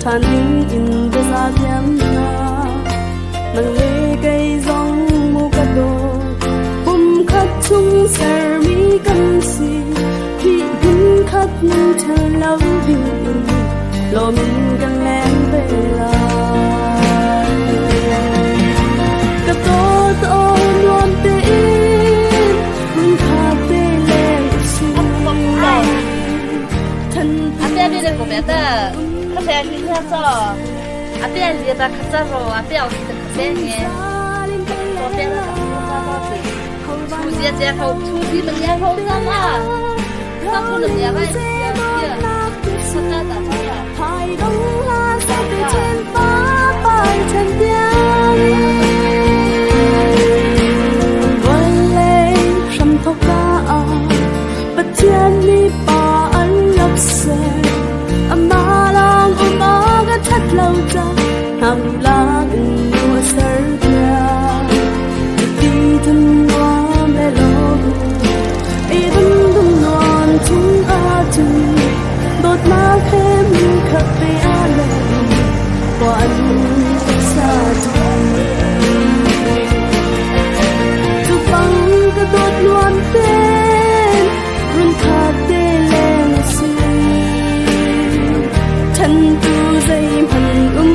than in the zadiam na nang le cây dòng mu cát đô bum khát chung ser mi kan si khi hin khát nhưng chờ lâu bình lo min kan len về la cát đô to luôn te bum khát te len si thân Ate đi được của mẹ ta, các bé đi theo cho. Ate đi ta khát ra rồi, ate ở đi khát bé nhé. Cho bé là khát ra rồi. Chú gì vậy? Chú gì được nhà không ra mà? Sao không được nhà vậy? Khát ra ta thôi à? Hải đông la sao từ trênฟ้าbay chân tiếngวันเลยคำทกาปัจเจียนมีป่าอันลับเสอมาลางอุบาก็ชัดเล่าจังทำลางนัวเสือจะดีทำนวมและโลกไอ้ดุมดุมนวลทุ่งอาจุโดดมาเข้มขับไปอาลมกว่าอันซาจุทุกฟังก็โดดล้วนเต้นรุ่นขาดเต้แรงสีฉันดูใจมัน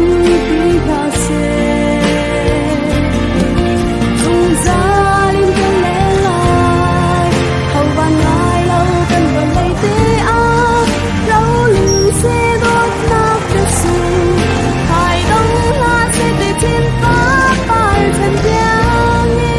ปีภาเสสงสารลิ้นกันแลลายเขาวันลายเรากันวันไรเตอาเราลิงเสดดนักกระสูหายต้องลาเสดทิ้งฟ้าไปฉันยังนี้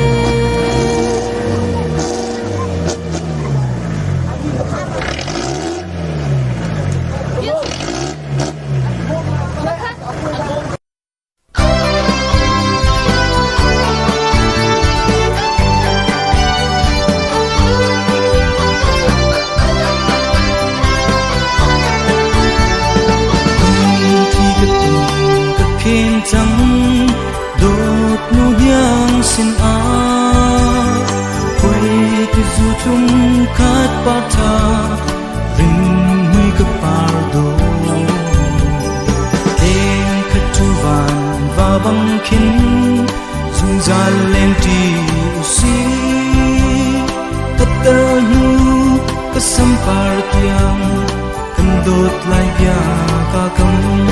chẳng đột nu yang xin a quay từ du chung khát ba tha ring huy cấp par do đêm khát tu van và băng kín dung zal lên ti usi tơ nu ka sampar tiang kan dot lai bia ka kam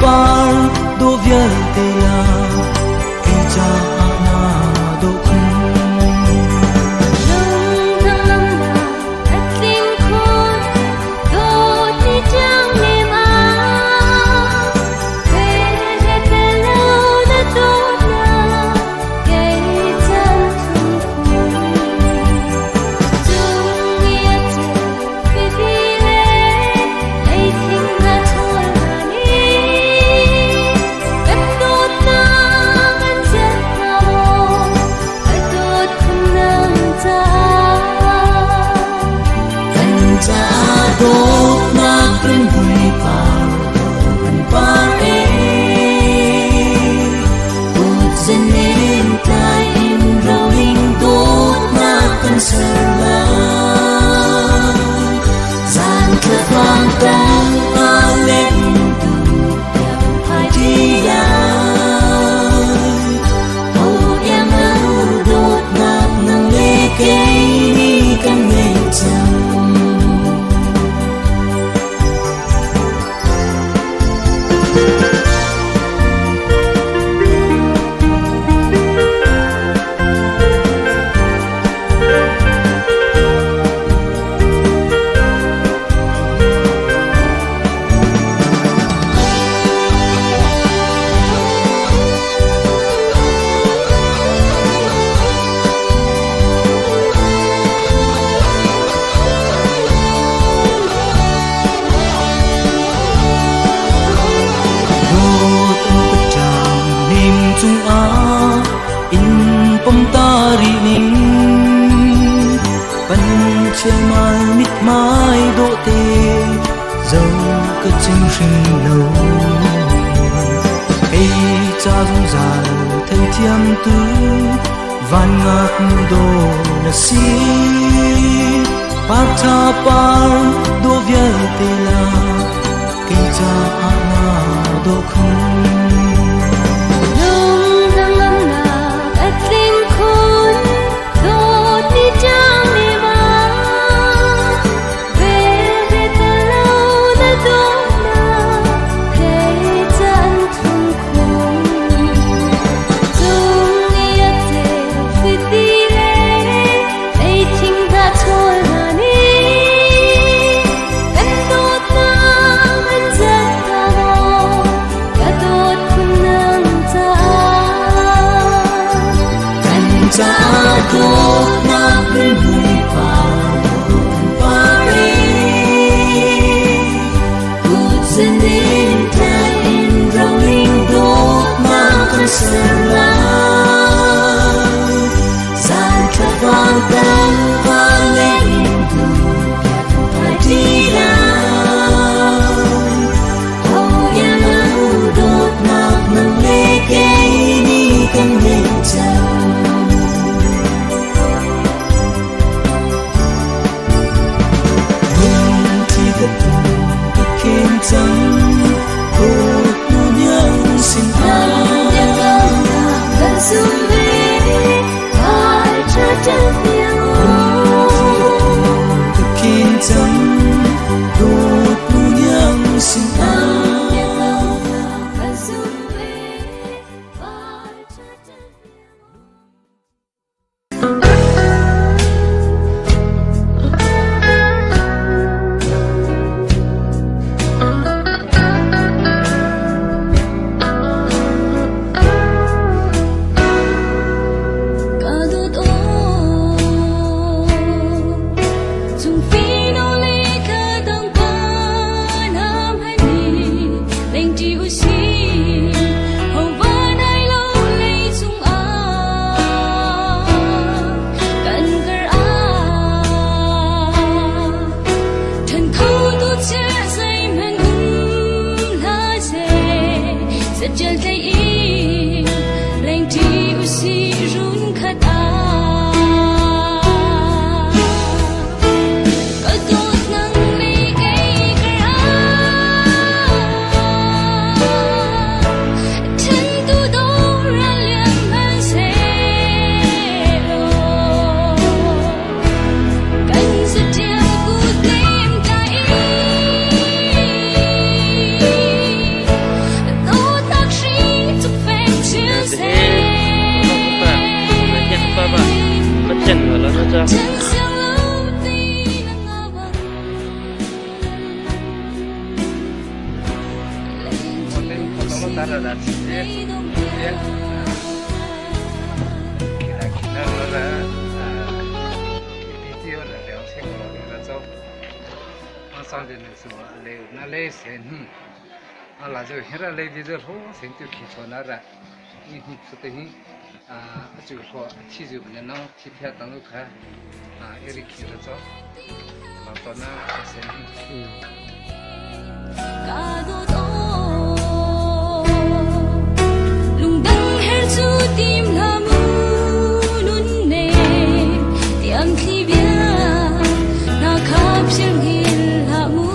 par do vietela ija ana do Hãy subscribe pom tari ning pan che mai mit mai do te dâu cái chân rình lâu ấy cha dung dài thấy thiam tư van ngạc đồ là si Pata par do via te la cây cha ana do khung nông nang ngam na at linh khôn do ti chang ni ma về về ta lâu na do na cây cha an thung khung dung ni at te phi ti le ai thing ta thôi Jatuh nak berbuka pari, kucenin kain drawing dot makan serang, sangat bangkan paling itu hadiran, oh yang dot nak meleke ini kan menjauh. Chẳng cột những sinh hoạt gần xuống về ai cho chân nhau thực hiện chẳng cột những sinh hoạt gần xuống về ai cho chân là rồi hết là lấy đi rồi hố sinh tiêu khí cho nó ra như hít số tiền chịu khó chi chịu mình nó chi theo tăng lúc khác cái khí rồi cho là cho nó sẽ lùng đăng hết chú tim là mù nôn nề tiệm khi bia na khắp chương hiền là mù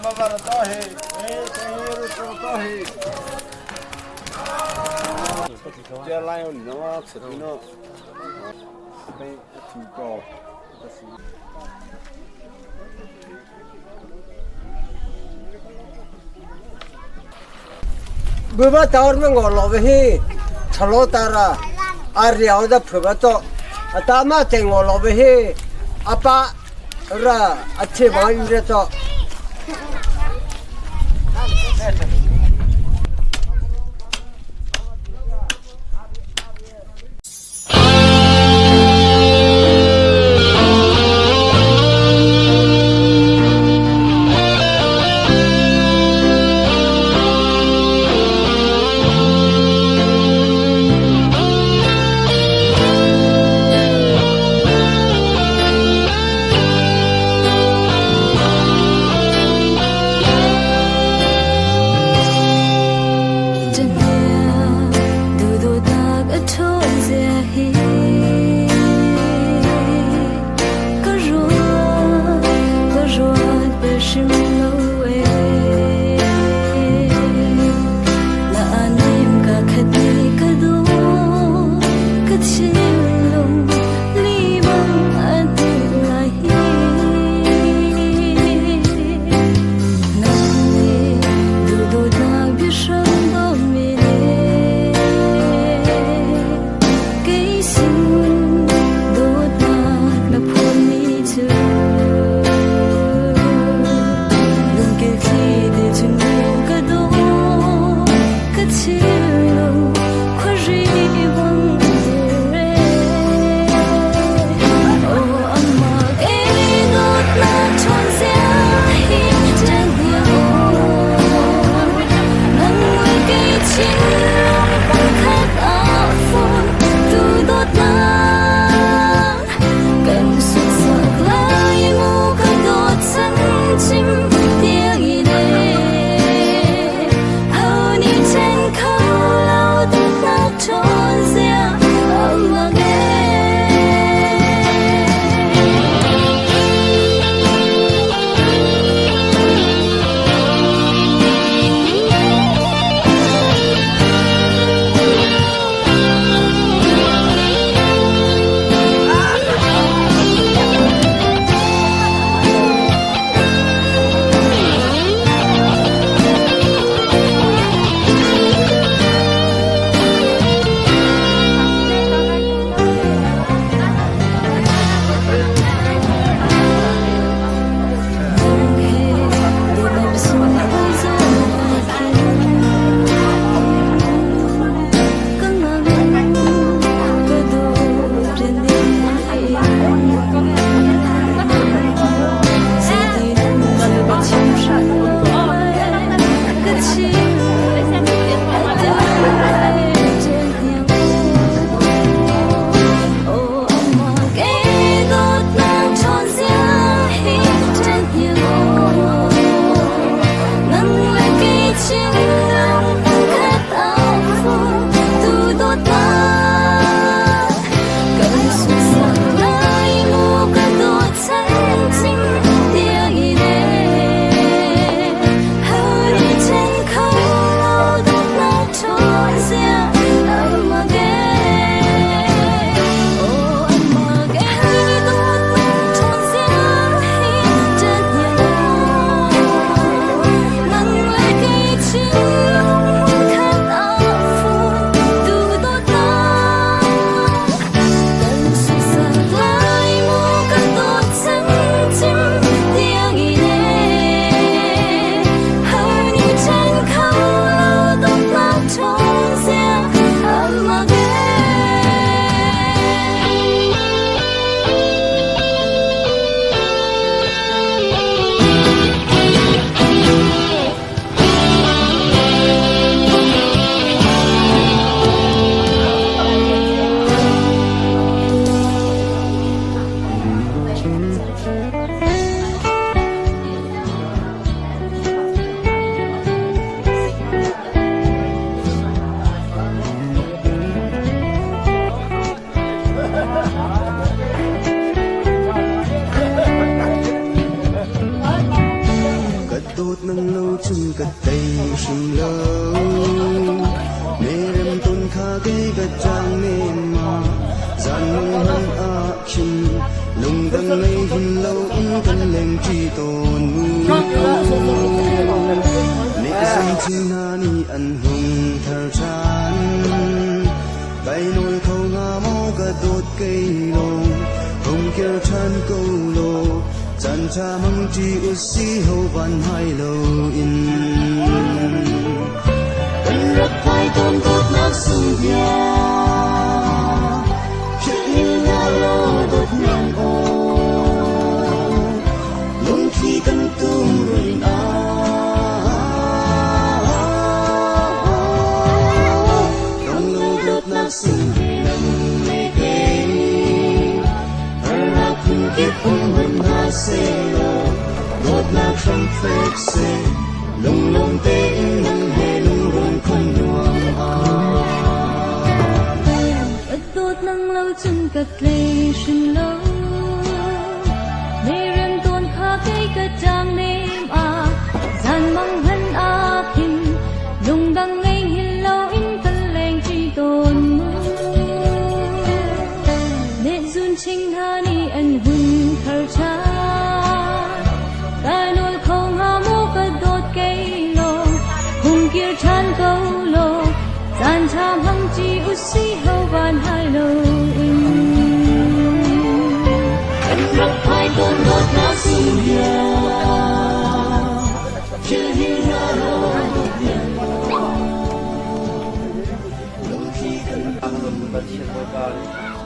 Mà vào đó thì cái 这来有你那么吃的呢？被提高。bữa bữa tao mới ngồi lò về hi thằng lò ta ra riau da phở bát to ta mà chạy ngồi lò về hi apa ra अच्छे बाइन रे तो Hãy subscribe cho kênh Ghiền Mì Gõ để không bỏ lỡ sinh lâu mê rem tôn khá gây gật trang mê mà gian mong hân a khinh lùng đăng ngây hình lâu cần lên chi tôn nệ sang chinh na ni an hùng thar chan bay nôi khâu nga mô gật đốt cây lông hồng kia chan câu lô chan cha mong chi usi hậu van hai lâu in cần rất hai tôn tốt nát sung bia chuyện nhà lô đốt nhang ô lung khi cần tung rồi trong lâu đốt nát sung kiếp ông mình ha se đốt na trong phép se lung lung tê nâng hè lung run không nuông tốt nâng lâu chân cật lê sinh lâu mê rem tôn khá cây cật trang nêm gian mong hân kinh lung đăng ngay hin lâu in tân leng chi tôn nệ dun chinh ha ni anh hùng thar cha ta nôi không ha mô cật đốt cây lô hùng kia chan câu lô gian tham hăng chi usi hậu van hai lâu in anh rất hai tôn đốt na sung bia chưa hiểu ra lô đốt nhang lung khi cần ang lum ba chi boy pa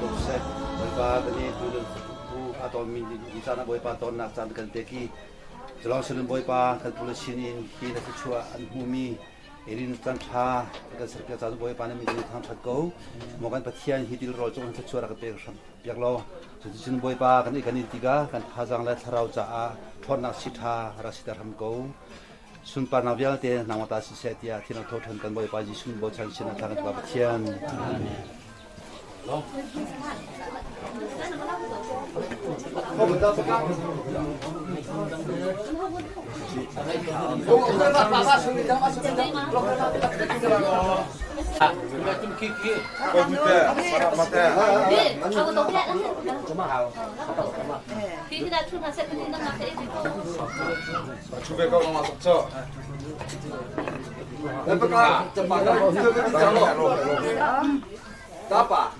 luk se boy pa kani tu aton mi di sana boy pa ton nak chan kan te ki jolong selum boy pa kan pula sinin hi na chua an humi erin chan tha ka serka cha boy pa na mi ni thang that ko mogan pathian hi dil rol chong chua ra ka pe ram yak lo chin boy pa kan i kan ti ga kan tha jang la tharau cha a thon na sitha ra sitar ham ko sun par na vial te namata si setia thina tho thon kan boy pa ji sun bo chan sin thang ka pathian Apa?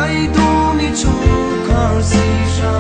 ai du mi chu khar si sha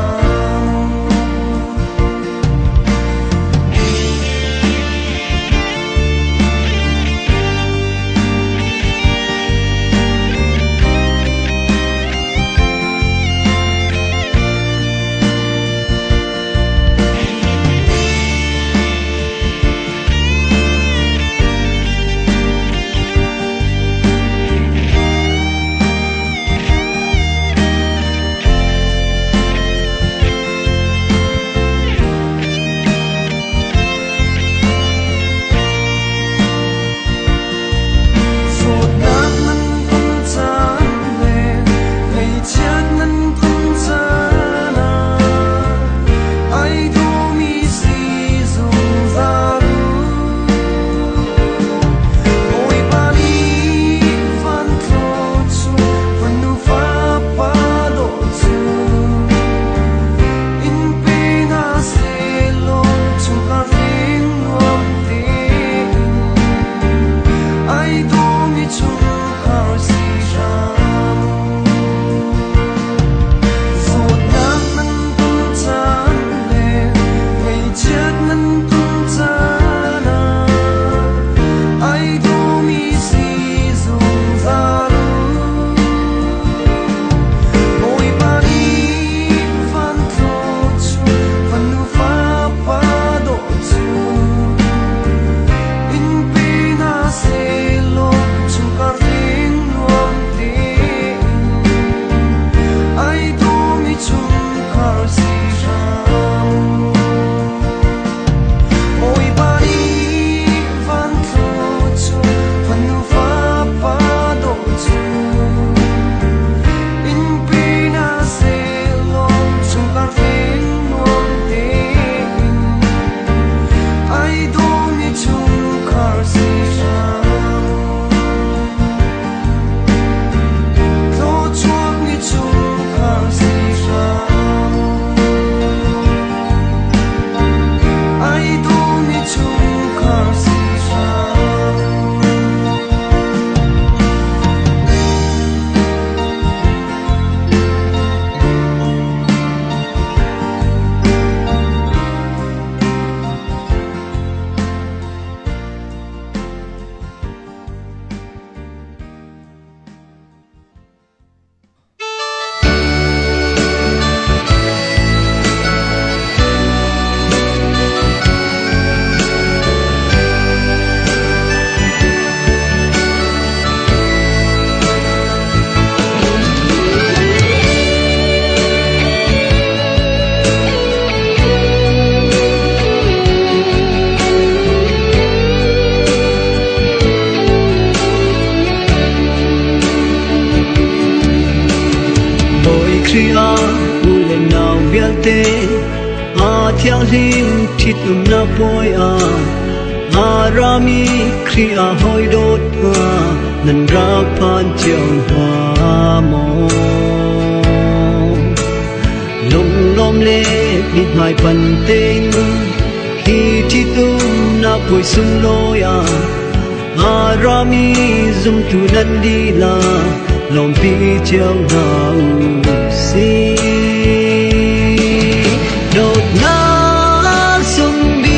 thiang lim thit na poi arami khria hoi dot nan ra phan chiang hoa mo lom lom le mit mai pan tên khi thi tu na poi sun lo ya arami zum tu nan đi la lom pi chiang na si đột na sung bi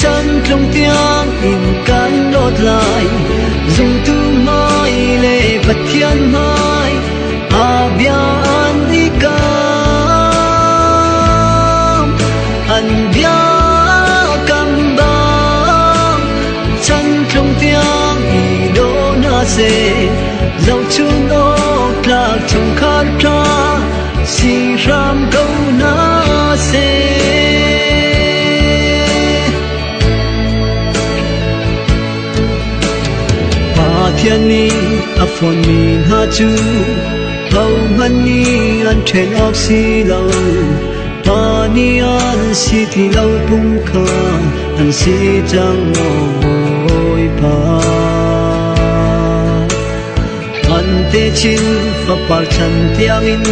chân trong tiếng in can đốt lại dùng tu mai lệ vật thiên mai bia an đi cam an bia cam bang chân trong tiếng i đô na se dấu chung ốc lạc trong khát ra si ram câu na se pa thiên ni a phone mi ha chu hầu man ni an train of si lo pa ni an si ti lo bung kha an si chang oi pa an te chin fa par chan tiang in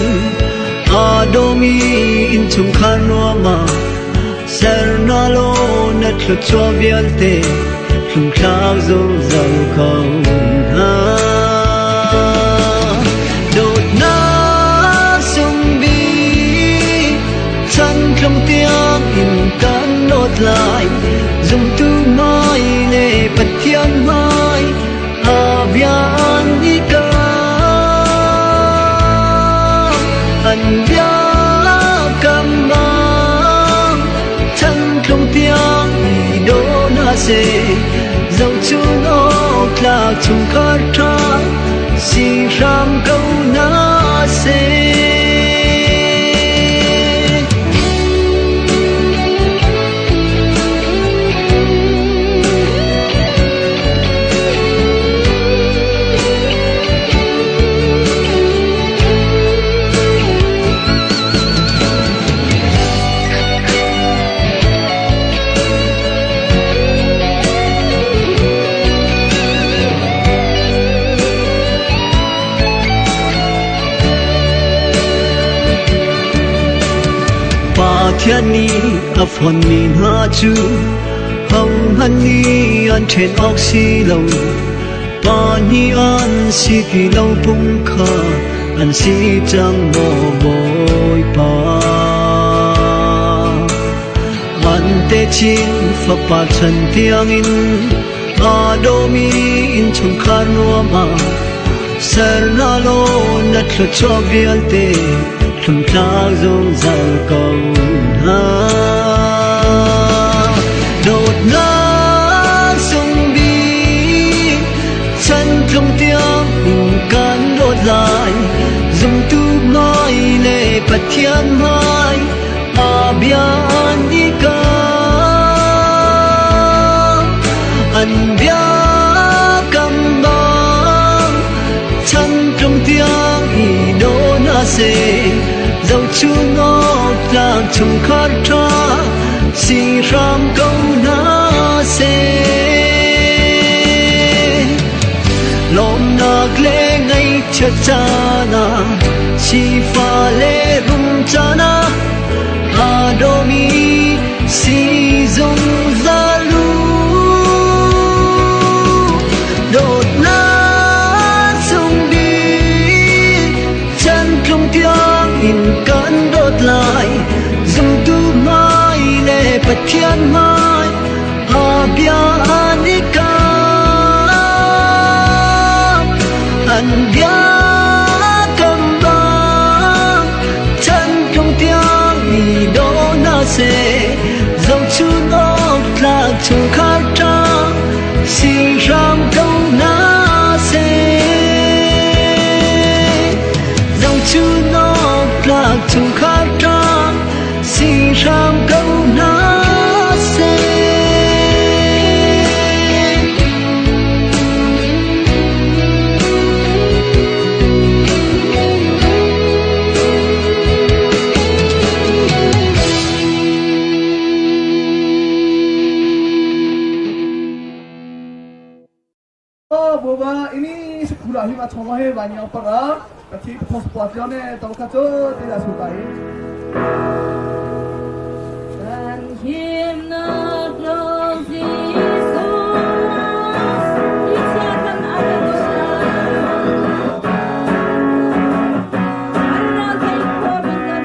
Adomi in chung khanwa ma sernalo na tlo bialte chung khag zo zau kau ha se dầu chuông ốc lạc chung khát ra si ram câu na se thiên ni a phòn min ha chu hồng han ni an chen ok si lo pa ni an si ki lo pung kha an si chang mo boy pa an te chin fa pa chan tiang in a do mi in chung kha no ma ser na lo na thlo chok rial te thum tha zong zal ko đột ngã sông bi chân trong tiếng can đốt lại dùng tu nói lệ bát thiên mai a bian đi ca an bia cầm băng chân trong tiếng ý đô na se dầu chu ngọc lạc chung khát ra si ram câu na se lom nak le ngay cha cha na si pha le rum cha na a do mi si zong za lu đột na sông đi chân trong tiếng in cơn đốt lại dùng tu mai lệ bát thiên mai a bia anika an bia cầm băng chân trong tiếng đi đô na se dòng chu ốc lạc chung khát ra si ram câu na se dòng chu ốc lạc chung khát ra si ram câu na se Boba ini sekolah lima cuma banyak apa tapi pos posnya tahu kacau tidak suka And him not love Jesus. Isiakan ada dosa. Karena kau minta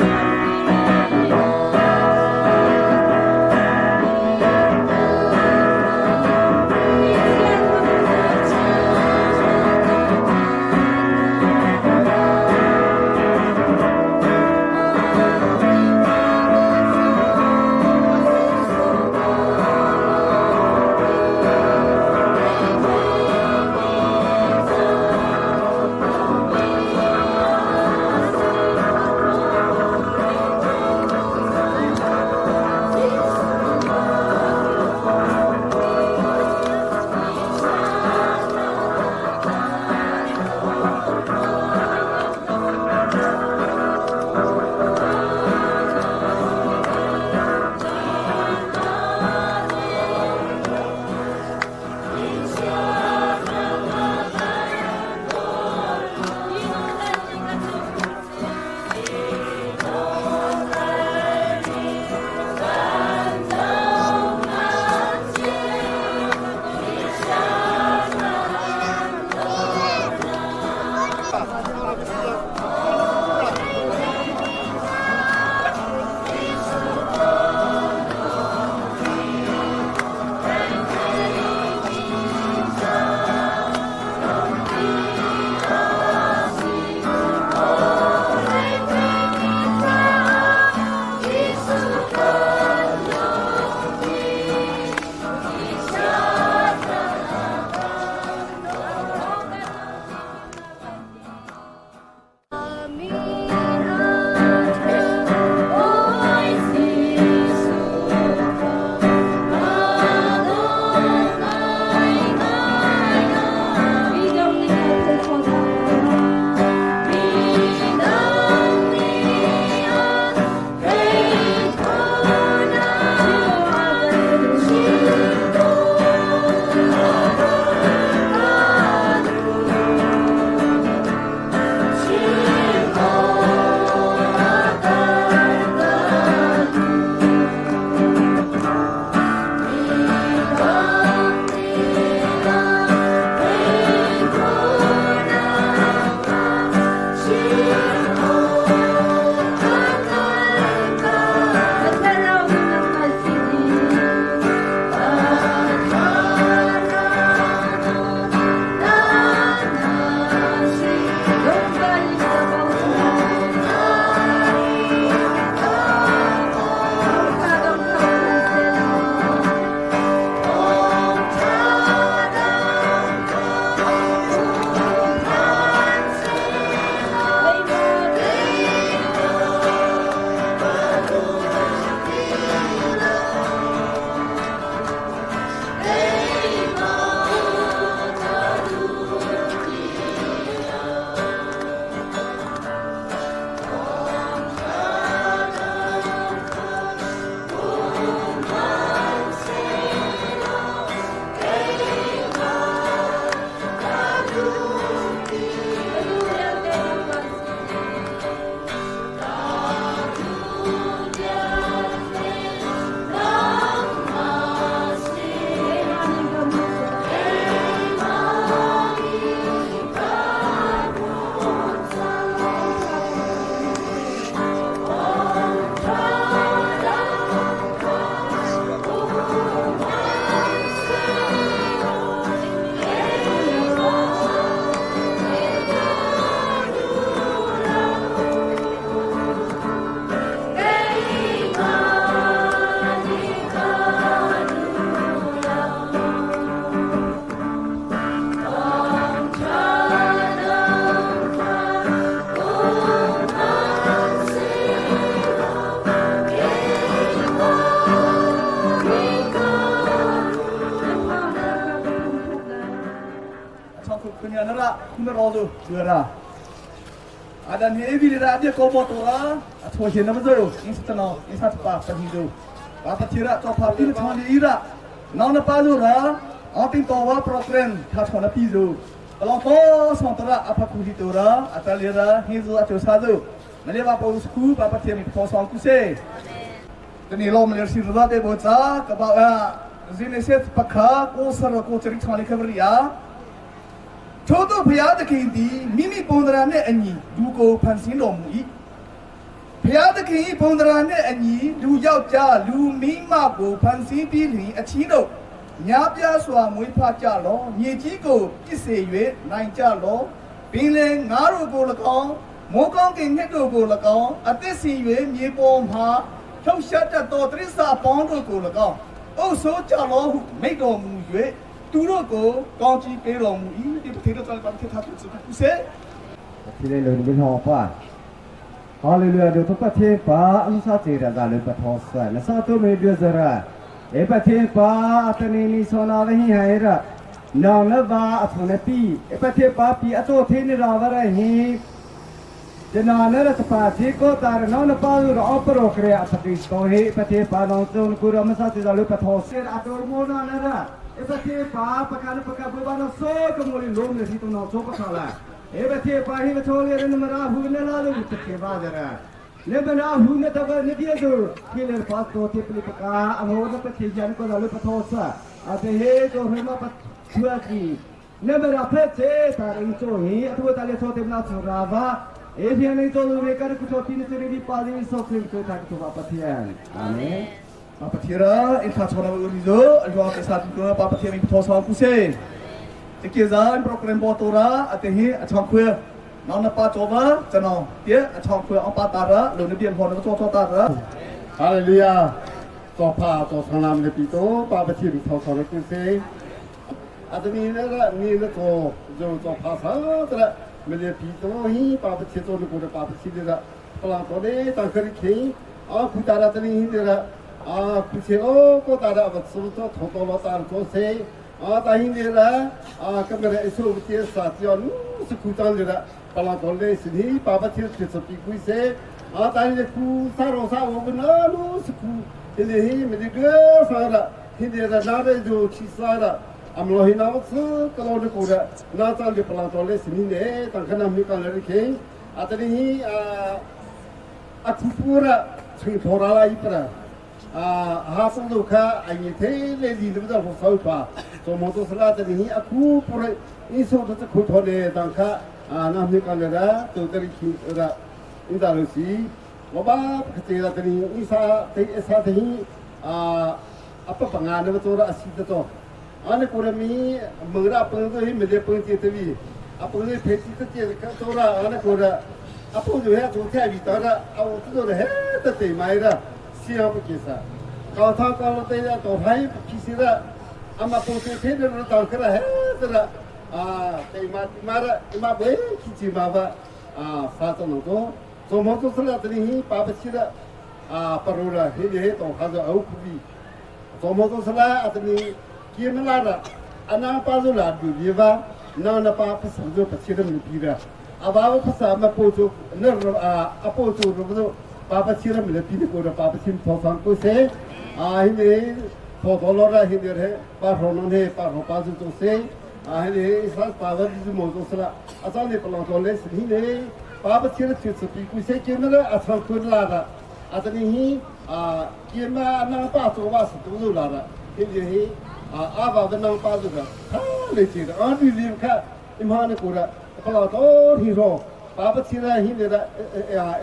Dura. Ada ni evi dah dia kau buat orang. Atau macam mana tu? Ini setenau, ini satu pak terhidup. Bapa tira kau parti macam ni ira. Nau nak pasu lah. Ating tawa program khas mana pisu. Kalau kau sementara apa kulit orang, atau lira hizu atau satu. Nanti bapa usku, bapa tiap ni kosong kusai. Tani lo Malaysia sudah deh bocah, kebawa jenis pakha, kosar kau cari cari keberia. Contoh pihak ini, mimi ponderannya ini, duko pansin domui. Pihak ini ponderannya ini, du jauh jauh, du mima go pansin pilih, acido. Nyapya suami pacalo, nyejigo kisahwe, naik calo, pilih ngaru go lekong, mokong kenghet go lekong, atesiwe nyepom ha, kau syada to terisa pondo go lekong. Oh so calo, mego muwe. Turut ko, kau ci pelong ini di betul betul kalau kita tu sebab kusai. Tidak lalu bin apa? Kalau lalu tu pasti pa, ansa cerita lalu pathosa. Satu media zara. Pasti pa, atau ni sona lagi haira. Nang laba atau napi. Pasti pa pi atau thini rawara hi. Jenana sepati ko tar nang napalu opero krea pasti ko hi. Pasti pa nang tu kurang masa lalu pathosa atau mona nara. Pasti pa pakai beban so kemudian lom nasi tu nak coba salah. Pasti pa ini betul ya ni merah hujan lalu kita bazaar. Ni merah hujan tu ni dia tu killer pas tu tiap peka amor pasti jangan kau lalu pathosa. Ada he tu rumah dua ki. Ni merah pasti tarik cohi atau tali so tiap nak surava. Dia ni tu mereka tu coba ni sendiri pagi so kita tak tu apa tiang. Amin. Papa tira, kita coba berusaha, jual kesat kita, papa tira ini betul sama kusai. Sekian program botora, atehi, acang kue, nana pa coba, jenau, dia acang kue empat tara, lalu dia pun ada coba tara. Haleluya, coba sanam lebih tu, papa tira betul sama kusai. Atehi ni coba pasal, lebih tu, hi papa tira tu nak papa tira, pelan pelan, tangkar kiri, aku tara tadi ni कुछ को तारा बच्चों तो थोड़ा तार को से ताही नेरा कमरे ऐसो बच्चे साथियों सुकुतान जरा पला तोले सिनी पापा चिर चिसपी कुछ से ताही ने कुसा रोसा वो बना लो सुकु इन्हें ही मेरे घर सारा हिंदेरा नारे जो चिसारा अमलोही नावत kalau ne kura natal ke pala tole sini ne tangkana mi kan lari ke atani hi aku pura sing thorala ipra hasil tu kah ini teh lagi lebih dah fokus pa. So motor selat ini aku pura ini semua tu kau thole tangka nama ni kan ada tu dari ada indalusi. Wabah kecil tadi ini sa tadi apa pengaruh betul asyik tu. Ane kurang ni mengira pengaruh ini menjadi pengaruh TV. Apa ni peti tu dia tora ane kurang apa tu ya tu tiada bitara awak tu dah heh mai dah. Siapa kisah? Kalau tidak tahu hai kisah, ama posisi tidak tahu kerana tidak. Mara boleh kisah bapa satu nonton. Semua tu selat ni papa sila perula ini tahu kalau aku pergi. Semua tu selat ni kira melara. Anak pazulah dulu dia, nana papa sambil pasir melipira. Awal pasal apa tu? Apa tu? Papa cira melipir ko papa cim thosang ko se ini thotolora hindere paronon he paropazu to se ini isal power di moto sala asal ni pelotole ini papa cira tsupi ko se kemera asal ko lara atani hi kema na pa to was to lara ini ava da na pa da le cira andi lim ka imhane ko ra pelotor hiro papa cira hindera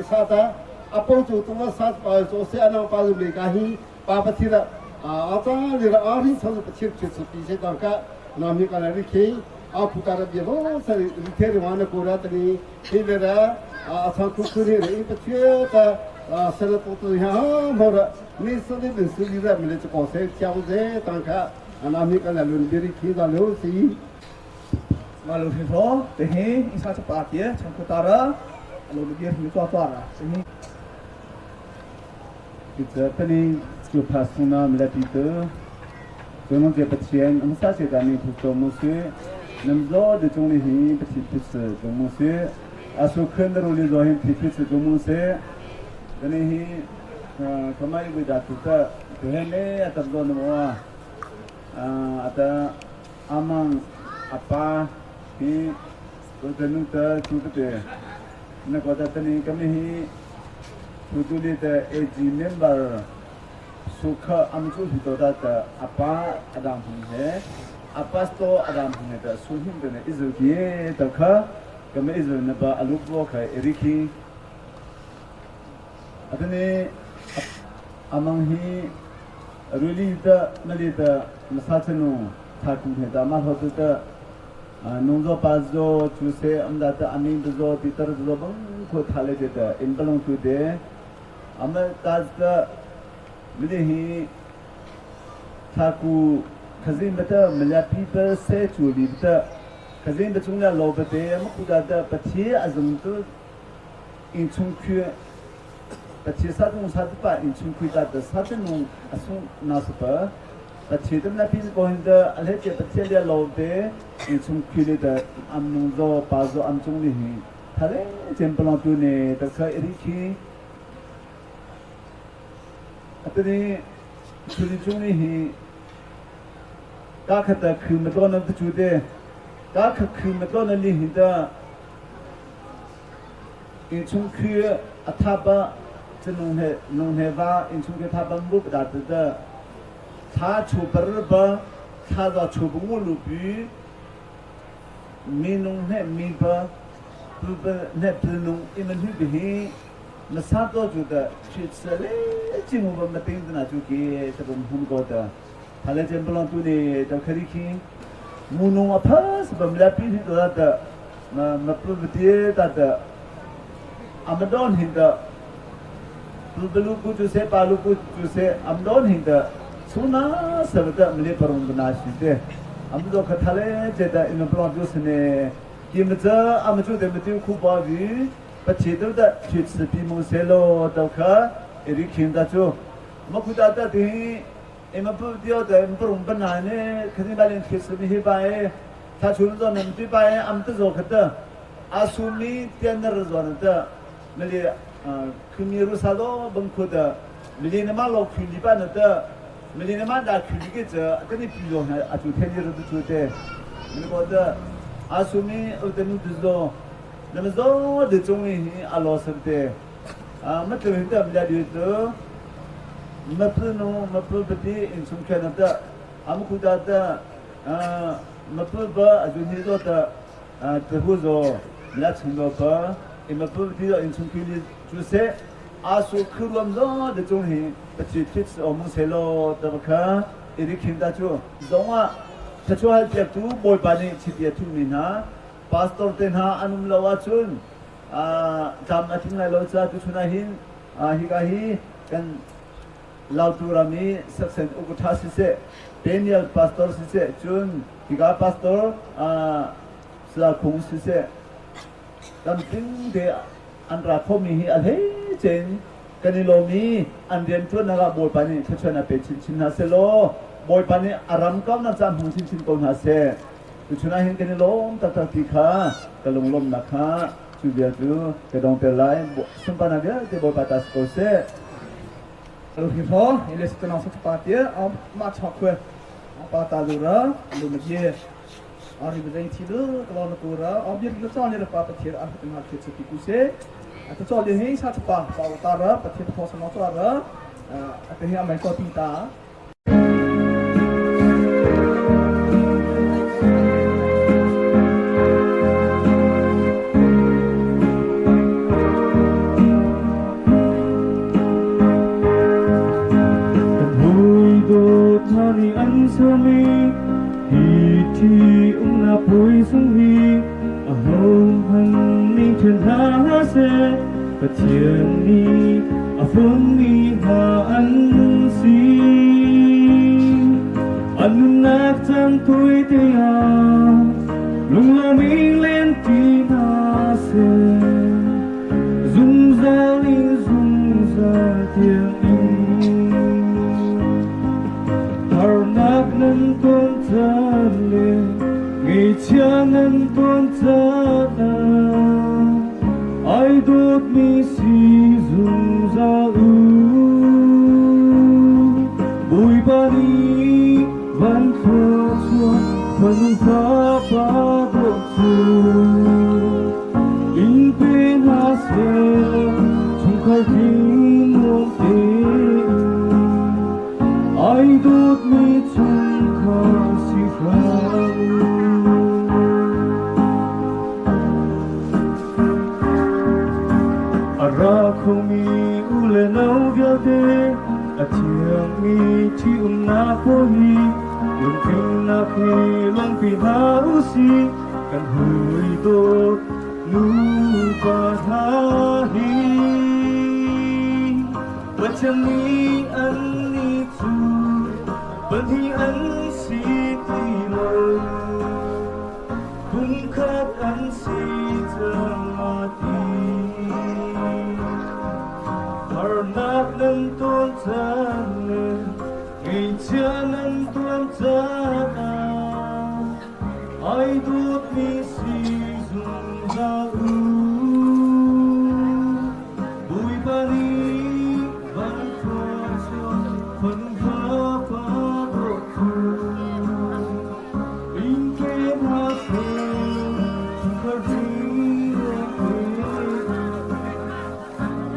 isata apa tu tuan saat pasal saya nak pasal lekahi papa tidak apa lera ahli satu kecil seperti saya tangkap nama kalau riki aku tak ada oh saya retail mana korang tadi lera asal kukurin ini kecil ta saya foto yang mana ni sedih dan sedih lah melihat konsep jauh je tangkap nama kalau lebih kita lalu si malu itu teh insya cepat ya cangkutara lalu dia hidup apa sini kita tadi juga pasuna melatih tu, semua dia percaya, masa saya tadi untuk musuh, Namzo de Jonghi, Petit Pits, Jomose, Asukan the Roli Zohim, Pits, Jomose, then he Kamai with that to Hene at the Donoa at the Amang Apa, he was the Nuta to the Nakotatani Kamihi to do the AG member. Suka amcu itu data apa Adam punya, apa sto Adam punya dah suhim dengan isu dia takkan kami isu napa aluk buka eriki. Adanya amang hi ruli dah nali dah masacenu thakun he dah mal hotu dah nunggu pasjo cuse amda dah amin tuzo titar tuzo bang ko thale dah impalong tu deh amal tas dah Melihi Taku Kazim bata Melapi per Setuli bata Kazim betungnya lo bata Makuda da Pati azum tu Inchungku Pati satu pa Inchungku da satu nung asung nasapa Pati tu Melapi kohinda Alheje Pati dia lo bata Inchungku le da amnung zo pazo amchung lihi Thale jempelong tu ne Taka eriki Atau tujuannya hi, kakak tak kemudian nanti juga, kakak kemudian nanti hinda, incungku ataba, nunghewa, incungku ataba muk datang, thah cuberba, thah dah cubungu lupi, minunghe miba, ne pelnung iman hibi. Nasado juga cipsale cimu bermating tu nak juga sebelum hungoda. Kalau jempolong tu ni dah keriki, munung apa sebelum lapi itu ada, maklum betul ada. Amadon hinda, belu kucu se, palu kucu se, amadon hinda. Suna sebetulnya meli perung benasi deh. Amadon katale jeda inapelong tu sene. Kimja amaju demetiu kubawi. Pacito da chitsi pimu selo tauka eri kinda chu makuda da di emapu dio da emprum banane kini balin chitsi mi bae ta chun zo nam ti bae am tu zo khata asumi tianar zo na da meli kimiru sado bangkuda meli na malo khili ba na da meli na ma da khili ge je kini piyo na atu theni ru tu de meli ko da asumi utenu zo Namzo de Jonghi alo sente, macam itu menjadi itu, maplu beti insumkan ada, amu kuda ada, maplu ba ajuni itu ada, terhuzo, melachin apa, maplu beti insumkan juse, asu keruamzo de Jonghi, beti fix omong selo terka, iri kinda tu, zonga, tercual tiap tu boy bani citia tu mina. Pastor tenha anum lawachun jam ating na lawcha tu sunahin higahi kan lauturami section ukutasi se Daniel pastor se chun higa pastor sa kung se dan ting de andra khomi hi alhe chen kanilomi andien tu na boy pani chana pe chin na selo boy pani aram kam na jam hung chin ko na se Tujuan ini lom tata tika, kalau lom nakha, cuba tu kedong pelai, sempat naga di bawah batas kose. Kalau kita, ini setengah sepat ya, macam apa? Apa tadura, belum je. Hari berjalan tidur, kalau nak kura, objek kita soalnya dapat petir, aku tengah petir sepi kuse. Atau soalnya ini satu pak, pak utara, petir kos sama utara, atau ini Amerika Tita. Sumi hiti umna pui sumi ahom han ni chen ha se patien ni afung ni ha an si anunak chan tui te ya lung la mi len ti na se zum za tien nan con thơ lên ngày jangan tuan ai đốt mi si dùng ra bụi bani vẫn thua chua phần phá phá độ in bên hà se chung khởi phim muôn tê ai đốt mi chung khởi si phang ra không mi ule nâu vía đê chiang mi chi na po hi lung pin na khi lung pi ha usi kan hui do nu pa ha hi macam ni an ni chu ban hi an si ti lo kum khat an si jamati nát nên tuôn ra ngày chưa nên tuôn ra ai đốt mi si dùng ra bụi bani vẫn thua chua phần phá phá độ in kết hát chung khởi phim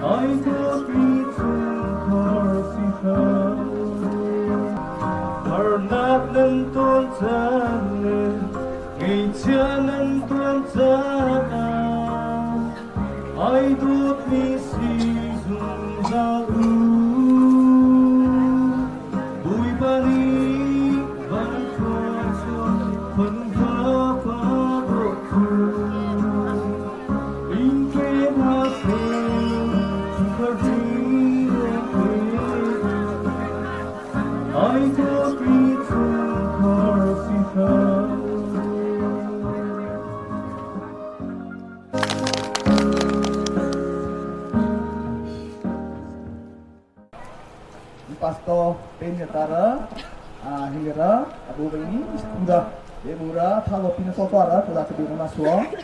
ai đốt mi nát nên tuôn ra ngày chưa nên tuôn ra ai đốt mi si dùng ra bụi bani vẫn thua chua phần phá phá độ in kết hát chung khởi phim ai đốt mi Pastor Penyatara Hira Abu Bani Sudah Dia murah Kalau pindah sotara Telah kedua masuk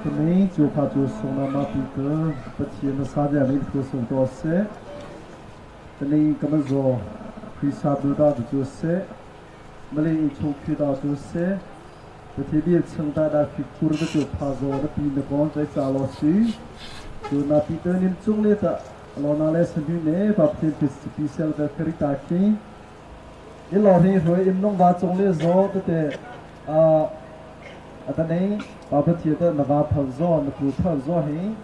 Kini juga justru nama kita Percian saja ni Justru dosa Kini kemudian Kisah Buddha dosa Melayu Chokida dosa Percian Cengda dah fikur Betul Pazor Pindah kau Saya salah si tu napi tu ni cung le tak kalau nalai sendiri ni bapa spesial berkereta ki ini lori roi imnong bacong le zo tu te ada ni bapa tiada naga phalzo naku phalzo hi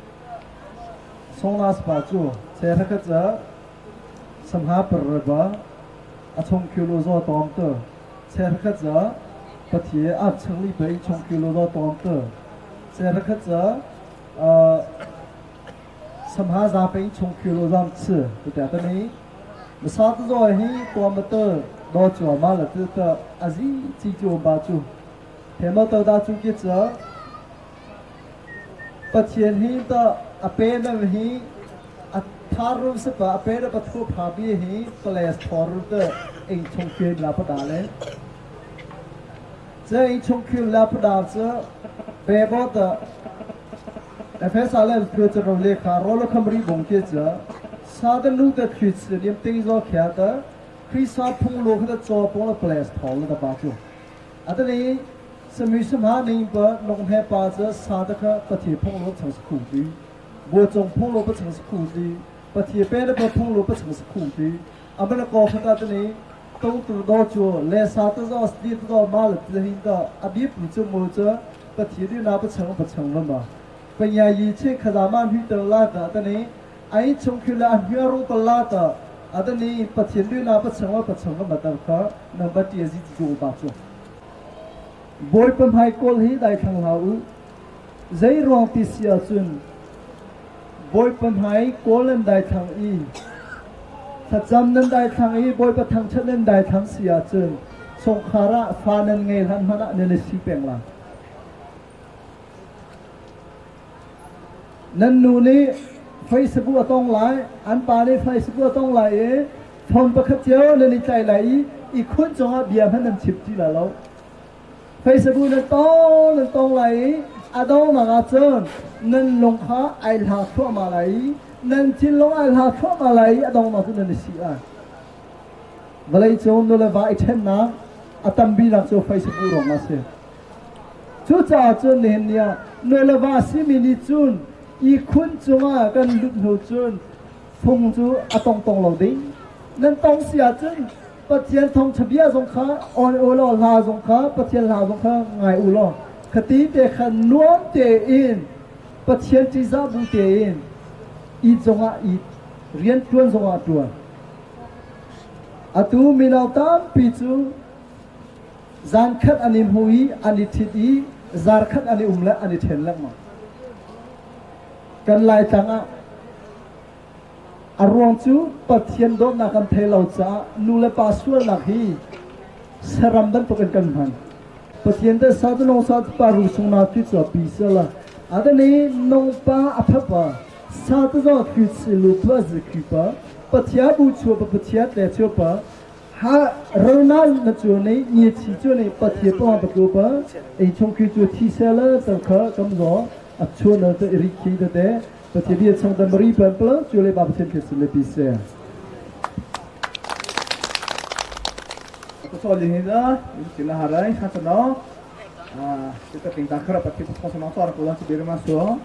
songnas baju saya kerja samha perba achong kilo zo tom tu saya kerja patie ap changli bai chong kilo zo tom tu saya kerja samha za pe chung kilogram chi tu ta ta ni ma sa tu zo hi to ma to do chu ma la tu ta azi chi chu ba chu the ma to da chu ki cha pa chien hi ta a pe na hi a thar ru se pa a pe da pa thu pha bi hi place thor ru ta ei chung ki la pa da le che ei chung ki la pa da cha pe bo ta FSL คือจะเราเลขาโรลคัมรีบงเกจซาดลูกแต่คิดเรียมตีโซแค่แต่คริสซาพุ่งโลกแต่จอปงละเพลสทอลละบาจูอันนี้สมัยสมัยนี้ปะลงแห่ปาจะซาดค่ะปฏิพุ่งโลกทั้งสกุลดีบัวจงพุ่งโลกเป็นทั้งสกุลดีปฏิเป็นและพุ่งโลกเป็นทั้งสกุลดีอันเป็นกอล์ฟอันนี้ต้องตัวดอจูเลซาตัวจะสตีตัวมาลจะหินตาอบีปุจโมจะปฏิดีน่าเป็นทั้งเป็นทั้งละมาเป็นยายีเช่ขจามันพิจารณาแต่ตอนนี้ไอ้ชงคิลาฮิอารุตลาแต่ตอนนี้ปฏิทินนาประชังว่าประชังก็มาตั้งเขานำบัตรเยซิจูบาจูบอยเป็นไฮโคลฮีได้ทางเราใจรองติเสียจุนบอยเป็นไฮโคลนได้ทางอีถ้าจำนั้นได้ทางอีบอยประทังชันนั้นได้ทางเสียจุนสงขาระฟานันไงทันมันเนลสีเปงลังนั่นนูนี่เฟซบุ๊กต้องไลน์อันปานี่เฟซบุ๊กต้องไลน์ พนประคับเจ้าในใจไหลอีกคนจงอาเบียพันนันชิบที่ละเราเฟซบุ๊กนั่นต้องไหลอาดองมากาเจนนั่นลงค้าไอลาทั่วมาไหลนั่นจินลงไอลาทั่วมาไหลอาดองมาตุนันสิอ่ะเวลาโจนโดนว่าไอเช่นนะอาตัมบีนักโจเฟซบุ๊กลงมาเสียชุดจ่าจนเห็นเนี่ยโดนว่าสิมินิจุนอีกคนจงอากันลุกหูจุนฟงจูอาตองเราดินั่นต้องเสียจุนปะเทียนทองทะเบียสงขาออนโอลอลาสงขาปะเทียนลาสงขาไงอุลอคติเตขันนวมเตอินปะเทียนจิซาบุเตอินอีจงอาอีเรียนตวนจงอาตวนอาตูมินาตามปิจูจานขัดอันนี้หุยอันนี้ทิดีจาร์ขัดอันนี้ละอันนี้เทนละมากันลายจังอ่ะอารมณ์จูปะเทียนโดนนักการเทเลาจ้านูเลปาสวลนักฮีสรัมดันตุกันกันมันปะเทียนแต่สาธุนองสาธุปารุสุนาคิดจะปีเสละอาแต่นี้นองปาอภัพปะสาธุจะคิดสิลูกว่าจะคิดปะปะเทียบูชัวปะเทียแต่ชัวปะฮะเรานั่นนัจูนี้ยี่สิจูนี้ปะเทียปะปะกูปะไอชงคิดจูที่เสละตั้งข้ากำลังอัดชวนนั่นตัวริคิดเดปะเทียบีช่างดันบรีเปิลเปล่าจูเลยบาปเช่นที่สุดเลยพิเศษก็สอนอย่างนี้นะสิลาหาไรข้าจะน้องkita tinggal kerap kita pasang motor pulang sebelum masuk.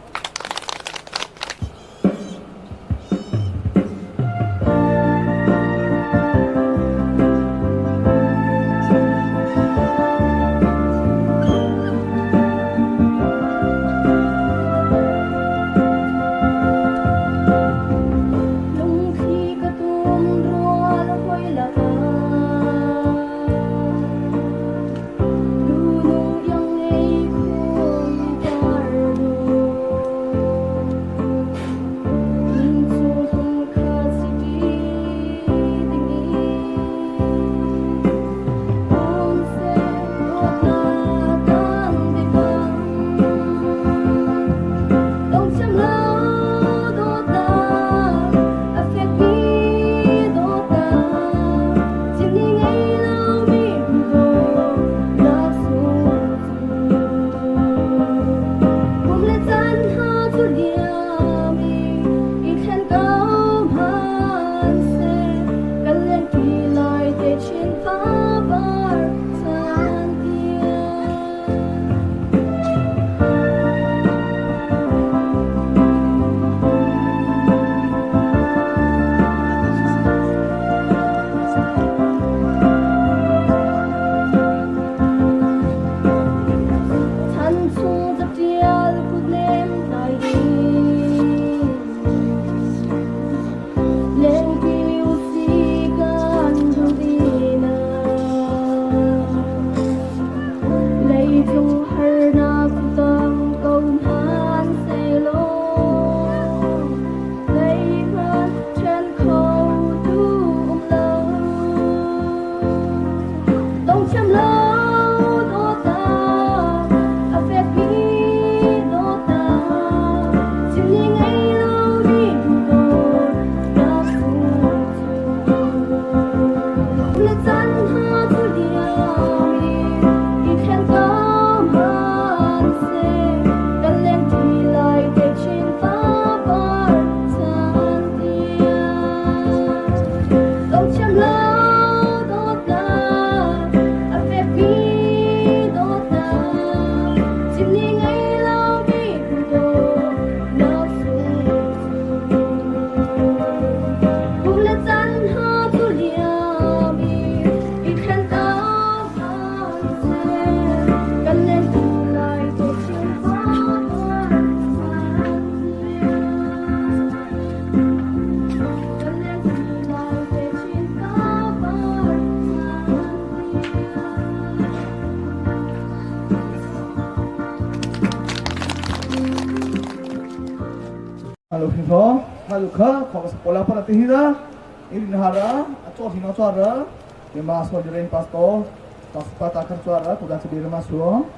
Halo Fifa, halo Kak, kalau sekolah pada tihira, ini nahara, acor hina suara, yang masuk jerain pasto, tak sepatahkan suara, kuda sendiri masuk.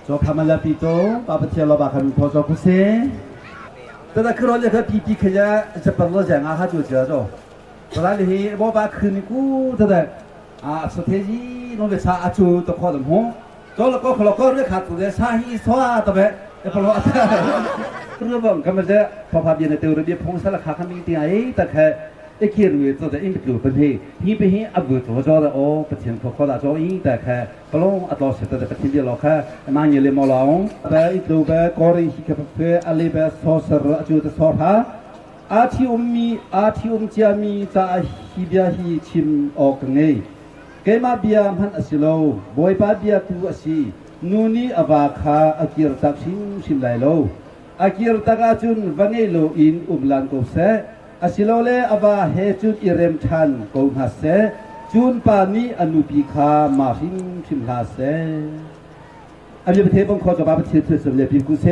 จบพามาลาปิโตปาปเทียเราบาคันพอจบกุเซ แต่คือเราจะปีขยะจะเป็นเราจะงาหาจุดเจอจ้ะตอนนี้บอกว่าคืนกูแต่สเตจีน้องเวชาจูตะขอดมจ้ะแล้วก็เราก็เรียกขาดตัวเดชาฮิสวาตะเบะแต่พอเราเรื่องแบบคำว่าจะพอพาบินในตัวระเบียบพงศาลขาคำนี้ที่ไหนแต่แค่ไอ้เขียนไว้ตัวแต่อินดูเป็นที่ฮีไปฮีอับดูตัวจ้ะโอ้ประเทศเขาเขาได้จ้ะอินแต่แค่พอเราอัตลอดเสร็จแต่ประเทศเดียวเราแค่มาเยเลยมาลองแต่อีกตัวแบบกอริฮิกับเพื่ออะไรแบบซอสระจูตะซอฮะอาทิอุมจามีจะฮิบยาฮิชิมออกไงเกมาเบียมันอสิโลบอยปาเบียตูอสินูนีอวาคาอากิรตักชิมไลโลอากิรตักอาจุนวันเนโลอินอุบลันโกเซอสิโลเลอวาเฮจุนอิเรมชันโกฮัสเซจุนปานีอนุปีคามาชิมลาเซอันนี้ประเทศบังคอจะมาประเทศสมเลปิกุเซ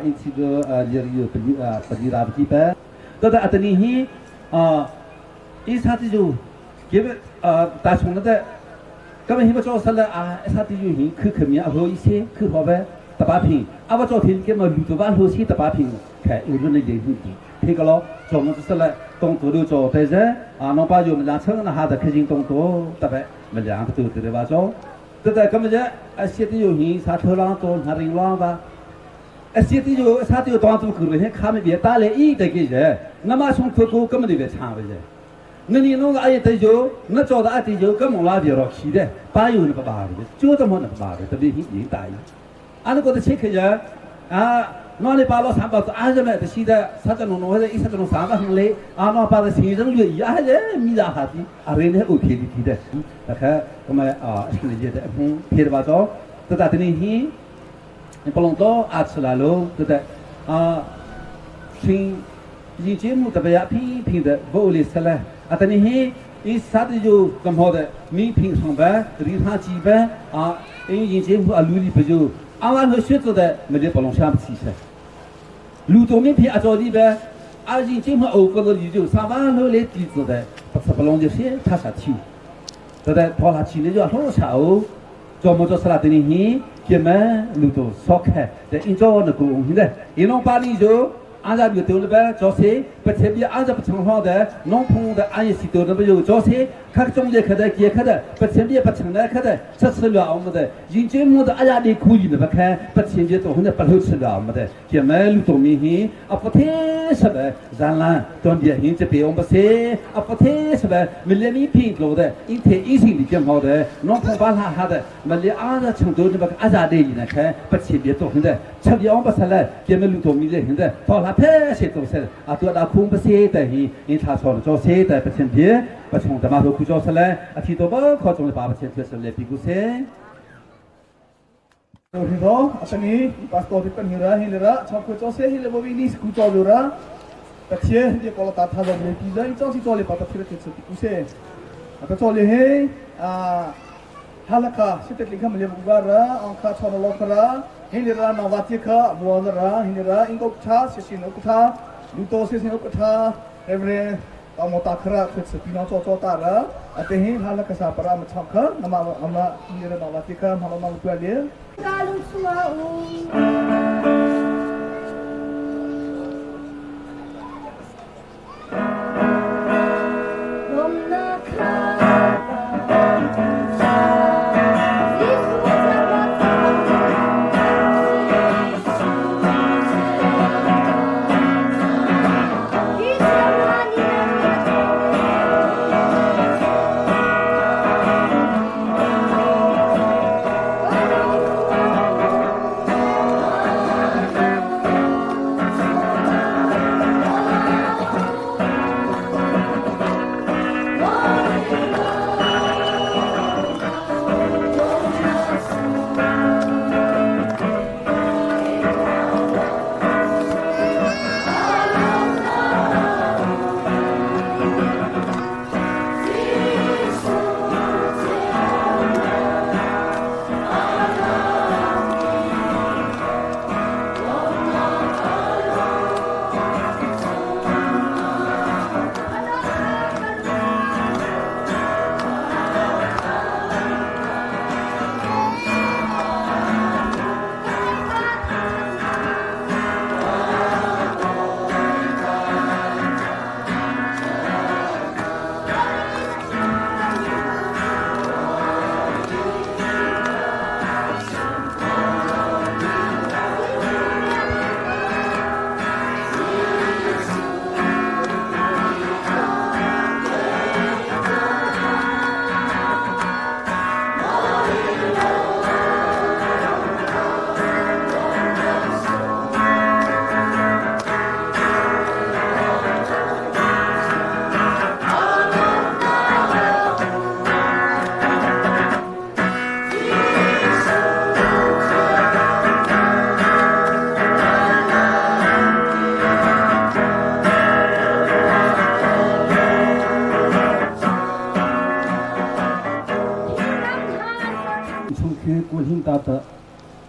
อินซิโดเรียริโอปฏิราบที่เป้แต่อัตนี้ฮีอิสาติจูเก็บตาชงนั่นแต่ก็ไม่เห็นว่าโจสันละอิสาติจูฮีคือขมิ้นอโรอิเซคือพอเป้ตบาพิงว่าโจทิ้งเก็บมาลุตัวบ้านโรซีตบาพิงแค่อุรุนในเดือนนี้ที่ก็แล้วโจมันจะสันละตรงตัวดูโจแต่เจ้น้องป้าอยู่มันจะเชิงนะฮะแต่คือจริงตรงตัวแต่แบบมันจะอ่านตัวตัวว่าโจแต่ก็ไม่ใช่อิสาติจูฮีสาธุลาตัวหาริงลาว่าไอ้สิ่งที่อยู่สาธิตตอนตัวคือเรื่องข้ามเบียตาเลยอีแต่กี่เจ้น้ำมันส่งตัวกูก็ไม่ได้เบียช้าไปเจ้นี่น้องไอ้ที่อยู่นั่นจอดไอ้ที่อยู่ก็มองลาเบียรอขี้เด้ป้าอยู่ในป่าเลยจู่จะมันในป่าเลยแต่ไม่หิ้งยิงตายอันนั้นก็จะเช็คเจ้น้องในป่าเราสามป่าอาจจะไม่แต่ชีเด้สัจจ์น้องให้อีสัจจ์น้องสามป่าทั้งเลยน้องป่าเลยสิ่งจังเลยอาจจะมีราคาที่อะไรเนี่ยโอเคดีเด้แต่แค่ก็ไม่สิ่งนี้เด้เพียรบ้าจ้าแต่ตอนนี้ฮีพอลงโตอาจสลาโลแต่สิ่งยิ่งเชื่อมุตบยาพิงเดบโอลิสละอันนี้ฮีอีสัตย์อยู่กำหนดมีพิงสองแบบรีบหาจีแบบยิ่งเชื่อมุอาลูลีไปอยู่วันหัวชุดตัวไม่ได้พอลงชามสีเสลูตัวมีพิงอาจดีแบบยิ่งเชื่อมุโอ้ก็เลยอยู่สามวันหัวเล็กตัวปัสสาวะลงจะเสียท่าสัตย์ชิวแต่พอหาชีเนี่ยจะหัวเช้าจอมจะสลัดนี่ฮีเกี่ยมลูตัวสอกแค่แต่อินโจนกูเห็นไหมอีน้องปานีจูอาจจะอยู่ตัวนี้แบบจอสีประเทศนี้อาจจะเป็นช่องห้องแต่น้องพงแต่อายุสิตัวนี้ไปอยู่จอสีข้าจงเด็กแค่ได้เกี่ยแค่ได้ประเทศนี้เป็นช่างได้แค่ได้ชัดเจนแล้วเอามาได้ยิ่งเจ้ามุดอาญาดีคุยแบบแค่ประเทศนี้ตัวคนจะประหลาดสุดแล้วมาได้เกี่ยมลูตัวมีฮีประเทศสบายจานละตอนเดียวหินจะไปองค์ประเทศประเทศสบายมิเลมีพิงโลได้อินเทอีสิ่งที่เกี่ยมเขาได้น้องพงบ้านหาได้มิเลอาจจะช่างตัวนี้แบบอาญาดีนะแค่ประเทศนี้ตัวคนได้ชัดเดียวองค์ประเทศเลยเกี่ยมลูตัวมีได้เห็นได้พอละเพ่เสร็จตัวเสร็จตัวดาวคุ้มประเทศแต่ฮีอินทาสอนจอเสแต่ประเทศเดียประชงแต่มาดูคุจอเสร็จอาทิตย์ตัวบ้าขอจงเลยป่าประเทศเพื่อเสร็จปีกุเสโดยที่เขาอันนี้พาสปอร์ตที่เป็นหิระชอบคุจอเสหิระบวินิสคุจอดูระแต่เชื่อที่กอลตาท่าจะเลยที่จะอีกจ้องที่จอเลยป่าประเทศที่สุดปีกุเสแต่จอเลยฮาลักะสิทธิ์ลิขมันเรียกว่าระอังคาชอนโลกระหิระนวัติกะบัวระหิระอิงกุชาเสสินกุชาดูโตเสสินกุชาเอเวอร์ตามตาคราคือสติน้องโจตาระอันนี้ฮาลักะสาปรามัชขะน้ำมาหิระนวัติกะมาลงเปลี่ยนKalau suau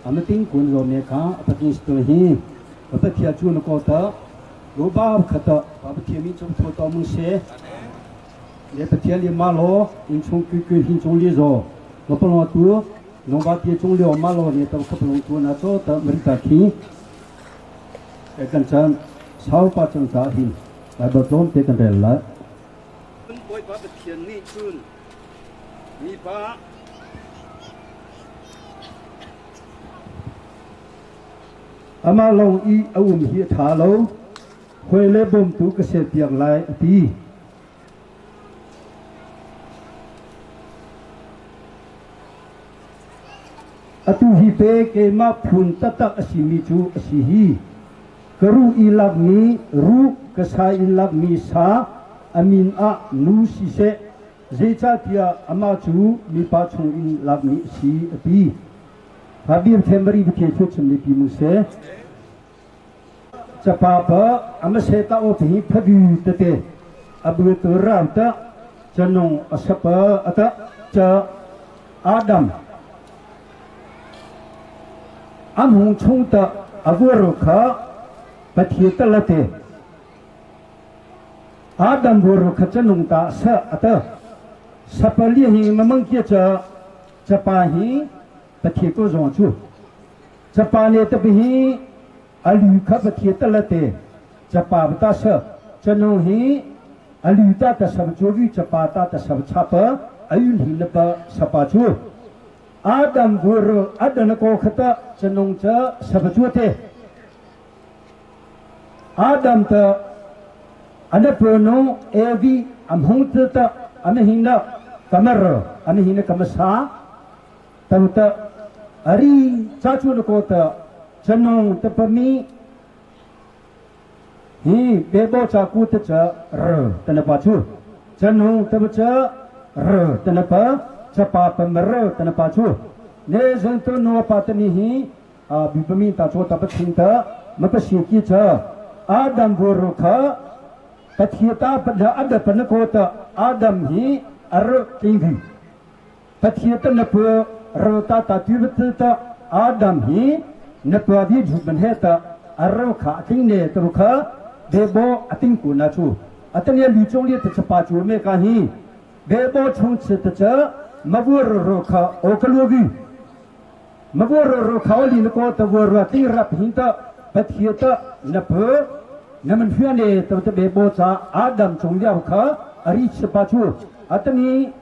am ting kun ro me ka apati sto hi apati chu no ko ta ro ba khata apati mi chom tho to mu se le pati li ma lo in chung ku hin chung li zo no pa lo tu no ba ti chung li o ma lo ni ta khap lo tu na cho ta mri ta khi e kan chan sau pa chung sa hin la do ton te kan rel la boi ba pati ni chun ni pa ama long i awum hi tha lo khoi le bom tu ka se tiak lai ti atu hi pe ke ma phun tatak asimi chu asihi karu i lak mi ru ka sa i lak mi sa amin a nu si se zecha tia ama chu mi pa chung in lak mi si ati habir themari bikhe chu chumni pi mu se chapa pa ama se ta o thi phabi tate abu tu ram ta chanong asapa ata cha adam amhung chung ta avuru kha pathi talate adam vuru kha chanong ta sa ata sapali hi mamang kia cha chapa hi pathi ko zong chu chapa ne ta bi alu kha pathi talate chapa ta sa chanong hi alu ta ta sab chu gi chapa ta sab chapa ayun hi na pa sapa chu adam vuru adana ko khata chanong cha sab chu te adam ta anapono evi amhung ta amehina kamar amehina kamasa tamta ari chachu no kota chanong tapami hi bebo cha ku ta cha r tanapa chu chanong tabcha r tanapa chapa pamar tanapa chu ne zanto no patani hi bipami ta chu tapathinta mapasi ki cha adam burukha pathiyata pada ada panakota adam hi ar kingi pathiyata napu rota ta tibata adam hi napu abi jubban heta arro kha kingne turukha debo ating kuna chu atanya lichong li ta chapa chu me ka hi debo chung che ta cha mabur rokha okalogi mabur rokha li ko ta wor ti rap hinta pathiyata napu naman fiane ta bebo cha adam chung ya kha ari chapa chu atani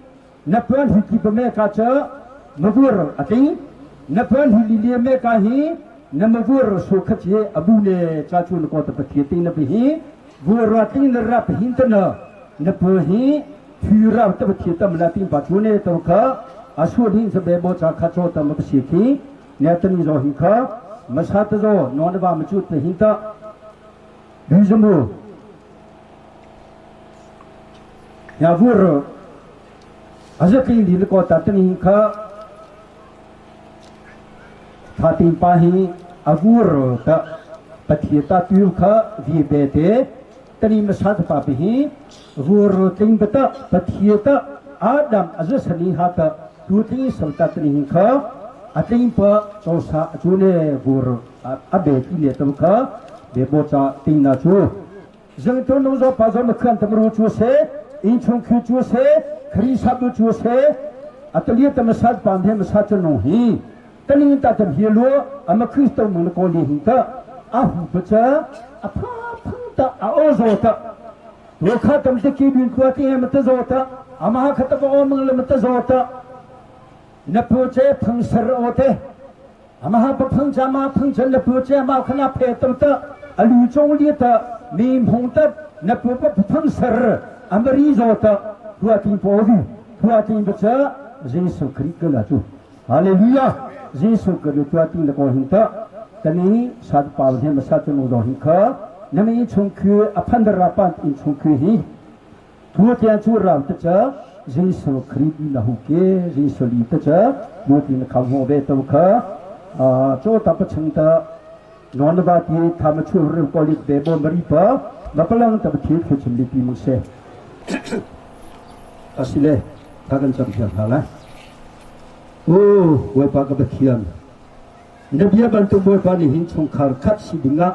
napan hiki peme ka cha mabur ating napan hili me ka hi namabur so khache abune cha chu ko ta pathiyati na bi bur ating na rap hintana napu hi thira ta pathiyata mlati pa chu ne to kha asu ding sa bebo cha kha cho ta ma si ki ne tani zo hi kha masat zo non ba ma chu ta hinta Bijumu ya vur azaki di ko tatni kha thati pahi avur ta pathiyata tu kha vi bete tani masat pa bi vur ting bata pathiyata adam azasani hata tu ti samtatni kha ating pa chosa chune vur abe ti le tam kha bebo cha ting na chu zeng to no zo pa zo ma khan tam ru chu se in chung khu chu se khri sab chu se atliye tam sat pan the ma sat no hi tani ta tam hi lo am kristo mo ko li hi ta a hu pa cha a pha phang ta a o zo ta wo kha tam te ki bin ko ti ma ta zo ta ama kha ta bo mo le ma ta zo ta na pu che phang sar o te ama ha pa phang cha ma phang chen na pu che ma khana phe tam ta alu chong li ta mi mhong ta na pu pa phang sar amari zo ta hua tin po vi hua tin ba cha jesu christ la chu hallelujah jesu christ hua tin la ko hin ta tani sad pa the ma sa chu no do hin kha nami chung khu aphan ra pa in chung khu hi thua tian chu ra ta cha jesu christ la hu ke jesu li ta cha mo tin kha ho be ta kha cho ta pa chung ta non ba ti tham chu ru ko li be bo mari pa ma palang ta thi khu chim li pi mu se asile ta kan cham cham hala o we pa ka ba khiam Nabiya bantu boy pa ni hin chung khar khat si dinga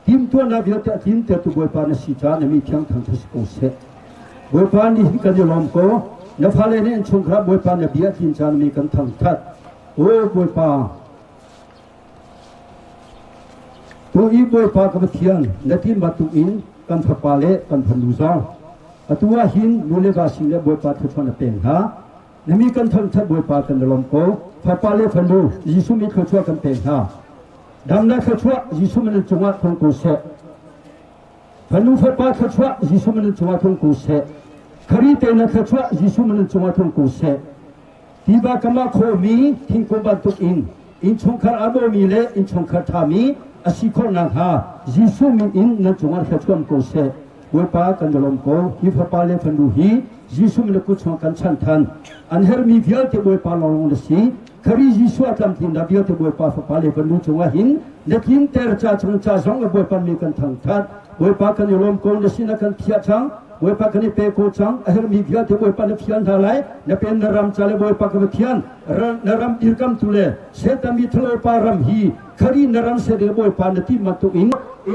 tim tu na biya ta tim te tu boy pa na si cha na mi thiang thang thus ko se boy pa ni hin ka lom ko na phale ne chung khar boy pa na biya tin cha na mi kan thang that o boy pa tu I boy pa ka thiang na tin ba tu in kan pha pa le kan phan lu za atua hin nu le ba sing le boy pa thu thon peng ha na mi kan thang that boy pa kan lom ko pha pa le phan lu Jisu mi khu chua kan peng ha dam na khu chua Jisu men chunga thong ko se phan lu pha pa khu chua Jisu men chunga thong ko se khari te na khu chua Jisu men chunga thong ko se ti ba kama kho mi thing ko ba tu in chung khar abo mi le in chung khar tha mi asi ko na ha Jisu mi in na chunga khu chua ko se boy pa kan lom ko hi pha pa le phan lu hi Jisu men ku chung kan chan than an her mi vial te boy pa long le si khari Jisu atlam tin da vial te boy pa pha pa le phan lu chunga hin na tin ter cha chung cha zong boy pa mi kan thang that boy pa kan lom ko le si na kan thia chang boy pa kan pe ko chang a her mi vial te boy pa le phian tha lai na pen na ram cha le boy pa ka thian na ram irkam tu le se ta mi thlo pa ram hi khari na ram se de boy pa na ti ma tu in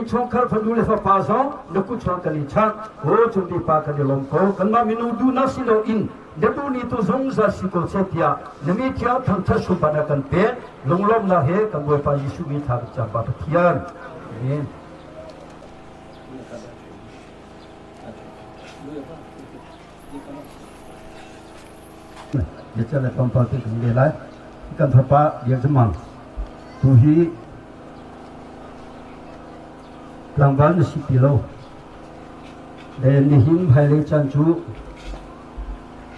chung khar phan lu le pha pa zong na ku chang kan ni chang ho chung di pa kan lom ko kan ma minu du na si lo in de tu ni tu zong za si ko se tia na mi thia thang tha su pa na kan pe long lom na he kan boy pa Jisu mi tha cha pa thian amen để cho lại phong phú cái vấn đề lại cần phải pa việc cho măng tu hi làm văn là sĩ lô để ni him hay lấy chân chú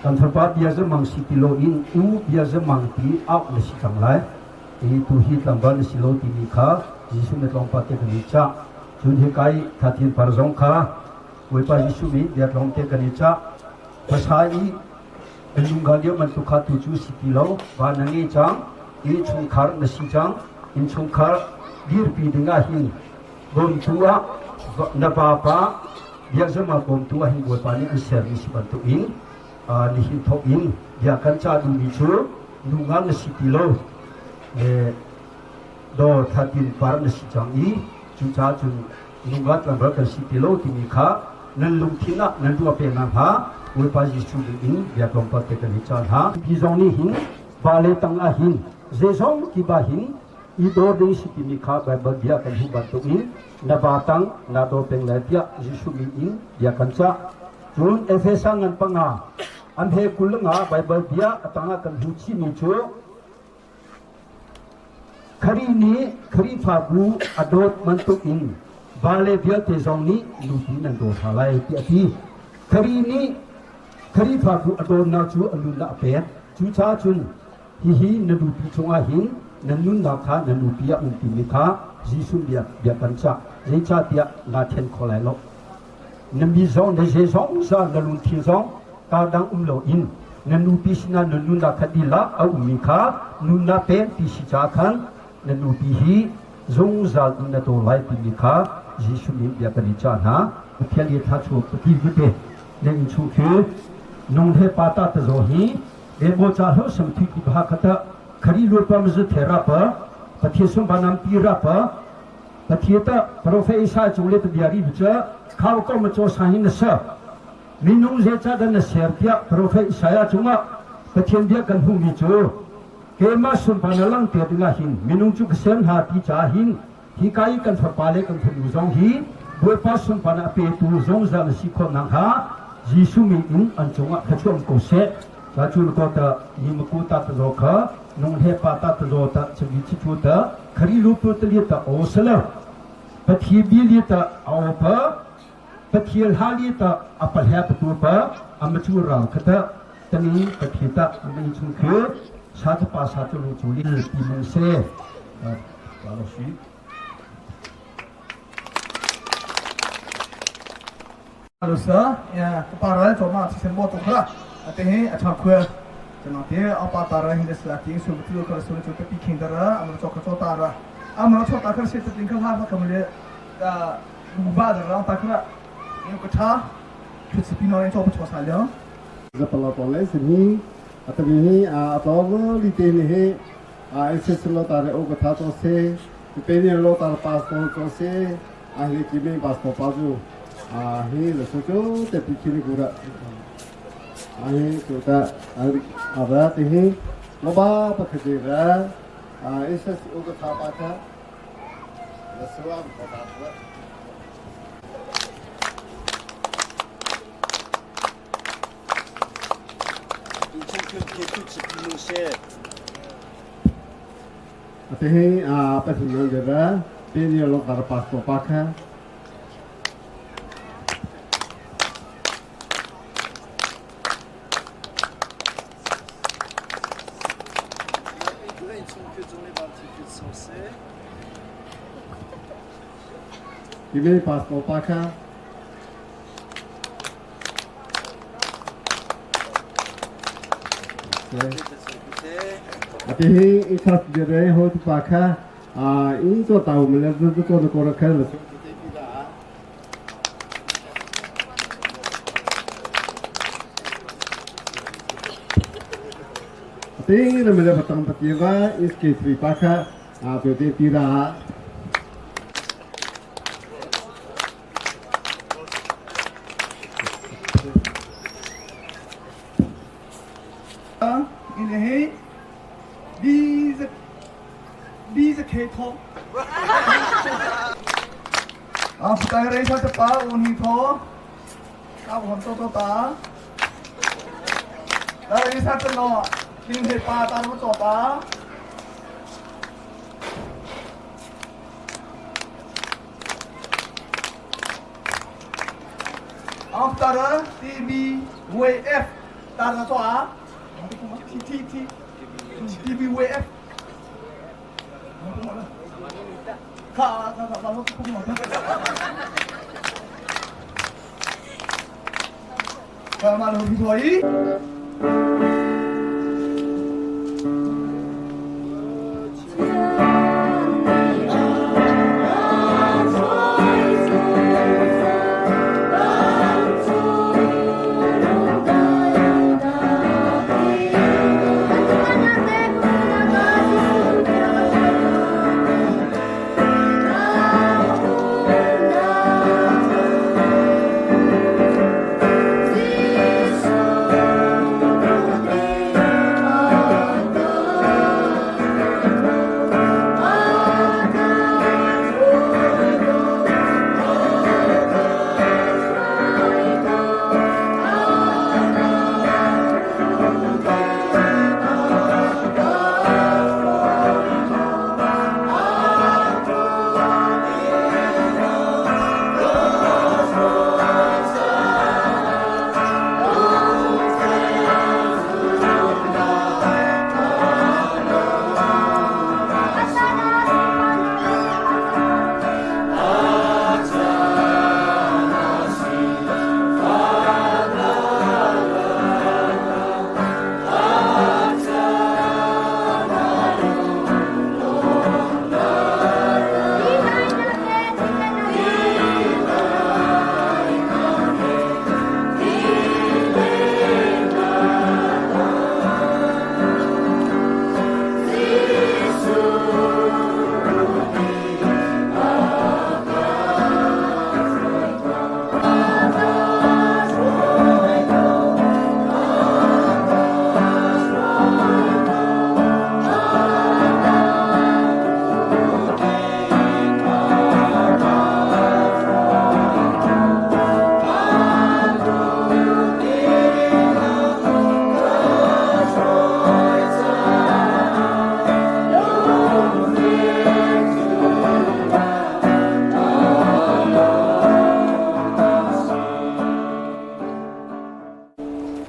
cần phải pa việc cho măng sĩ lô in u việc cho măng tí out là sĩ thằng lại thì tu hi làm văn là sĩ lô thì mi khá Jisu mới phong phú cái vấn đề cha chun hi cái thà thiên par zong khá với pa Jisu mi việc long cái vấn đề cha pasai Lung gadio man tu kha tu chu siti lo wa nangi chang I chung khar na si chang in chung khar dir pi dinga hin gom tua na pa pa biak zama gom tua hin goi pa ni an ser ni si ban tu in ni hin thok in ya kan cha du mi chu lunga na siti lo do thatin par na si chang I chu cha chu lunga tla ba ka siti lo ti mi kha nan lung thina nan du pe na ha boy pa Jisu in biak lom pa te kan hi chan ha pi zong ni hin ba le tang a hin je zong ki ba hin I do de si ti mi kha ba ba biak kan hu ba tu in na ba tang na do peng la tia Jisu mi in biak kan cha chun efesa ngan pa nga an he kul nga ba ba bia atanga kan hu chi mi chu khari ni khari pha bu adot man tu in ba le bia te zong ni lu ti nan do tha lai ti ati khari ni khari pha bu adon na chu alu la pe chu cha chun hi na du pi chunga hin na nun na kha na nu pia un ti mi kha Jisu bia kan cha je cha tia na then kho lai lo na mi zong de je zong sa na lun thi zong ka dang lo in na nu pi sina na nun na khadi la au mi kha nun na pe pi si cha khan na nu pi hi zong za na to lai pi mi kha Jisu mi bia kan cha na phial ye tha chu pi vi pe nên chú khứ nông thế pa ta ta zo hi e bo cha ho sam thi ki bha khata khari lo pa mz thera pa pathie sum banam pi ra pa pathie ta prophet Isa chule ta diari bicha khau ko ma cho sahin na sa minung je cha dan na ser pia prophet Isa chunga pathien dia kan hu mi chu ke ma sum panalang te dinga hin minung chu ksen ha ti cha hin hi kai kan pha pa le kan thu zong hi boy pa sum pana pe tu zong za na si kho nang ha Jisu mi in an chunga khachom ko se cha chu ko ta ni ma ku ta zo kha nong he pa ta zo ta chhi chi chu ta khari lu pu ta li ta o sala pathi bi li ta au pa pathi ha li ta apal ha tu pa am chu ra khata tani pathi ta am chung khe sa ta pa sa chu lu chu li pi men se ba lo shi Alusa ya kepara cuma sisen motor lah atehe acha khua cuma te apa tara hin selati subutu kalau sulit cukup piking tara amro chok chok tara amro chok takar se tingkang ha kamle da ubah tara takra ini kata Filipino yang coba coba saja Zapala pole sini atau ini atau li te ni he SS lo tare o kata to se peni lo tar passport to se ahli kimi passport paju he lo so te pikiri gura ahi to ada te he lo ba pa khade ra SS o kata pa tha la suam kata pa Ate apa sih yang kita ini lo tar passport pakai ini passport pakai Ate ikat jere ho tu pakha in to tahu mele tu to ko rakha lo Ate ni mele patang patiga iske tri pakha to te tira ini Diese Keto. After I raise the power on his home, I want to ta. There is at the law. King he part of the ta. After TV WF, that's all. TV WF. Kalau lebih baik.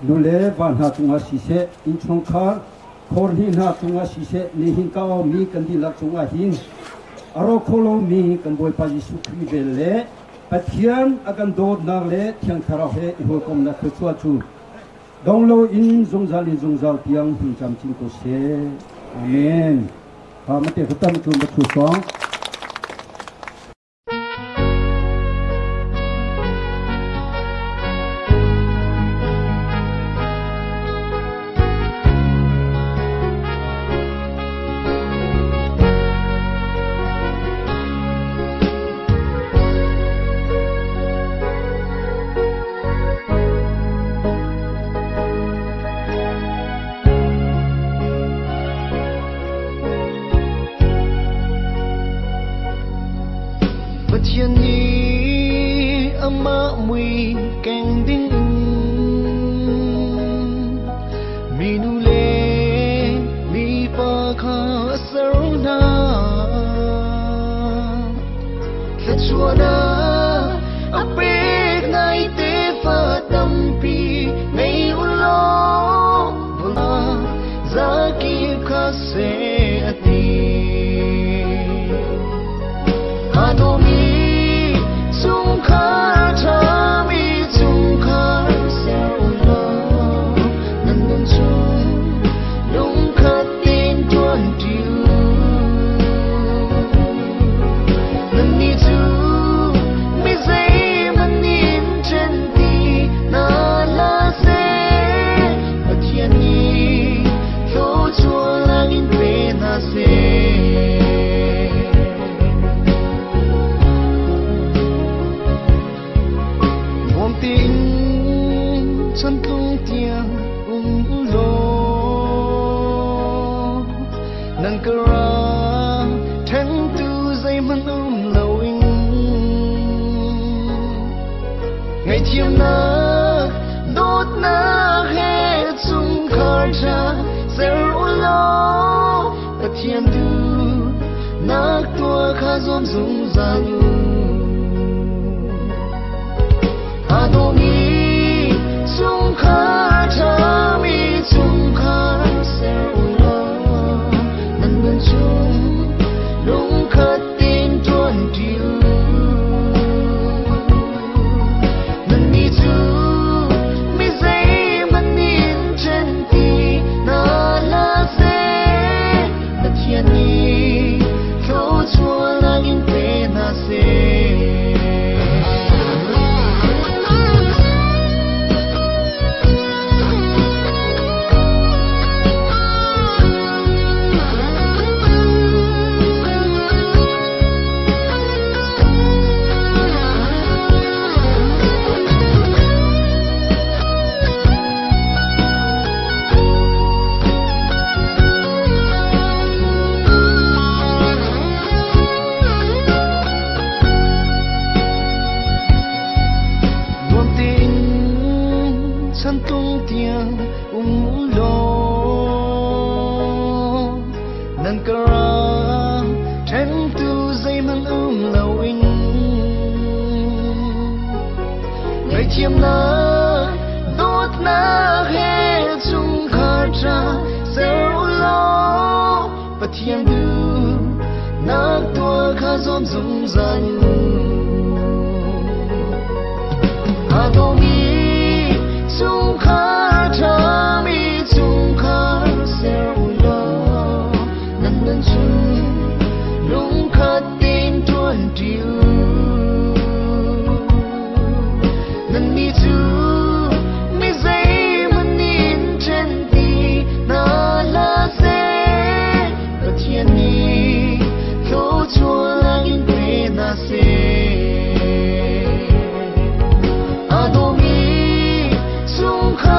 Nule van ha tunga sise in chongkar khor hin ha tunga sise ni hin ka mi kan di la chunga hin aro kholo mi kan boy pa Jesu Kri bele pathian akan dod na le thiang thara he ho kom na khua chu donglo in zongzal piang hin cham chin ko se amen ha mate khatam chu ma chu song 天你阿妈会更定，米努勒米巴卡萨罗纳，他说那阿贝那一代发当比没有了，不啦，zaki kase ati adomi sungkar chami sungkar saula nandan chung lung khatin tuan tiu nani chu mi zai manin chanti na la se atiani lo chua langin pe na se tình chân tung tiếng lo nang kara thang tu dây man lâu in ngày chiêm na đốt na hết chung khar cha zero lo ta thiên tu nak tua kha zom zung zalu adomi sungkar chami sungkar saula nandan chung lung khatin tuan tiu nani chu mi zai manin chanti na la se na thiên ni lo chua langin pe na se chân tung tiếng lo nang kara thang tu dây man lâu in ngày chiêm na đốt na hết chung khar cha zero lo pa thiên du nak tua kha zom zung zan adomi sungkar chami sungkar saula nandan chung lung khatin tuan tiu nani chu mi zai manin chanti na la se ta thiên ni lo chua langin pe na se adomi sungkar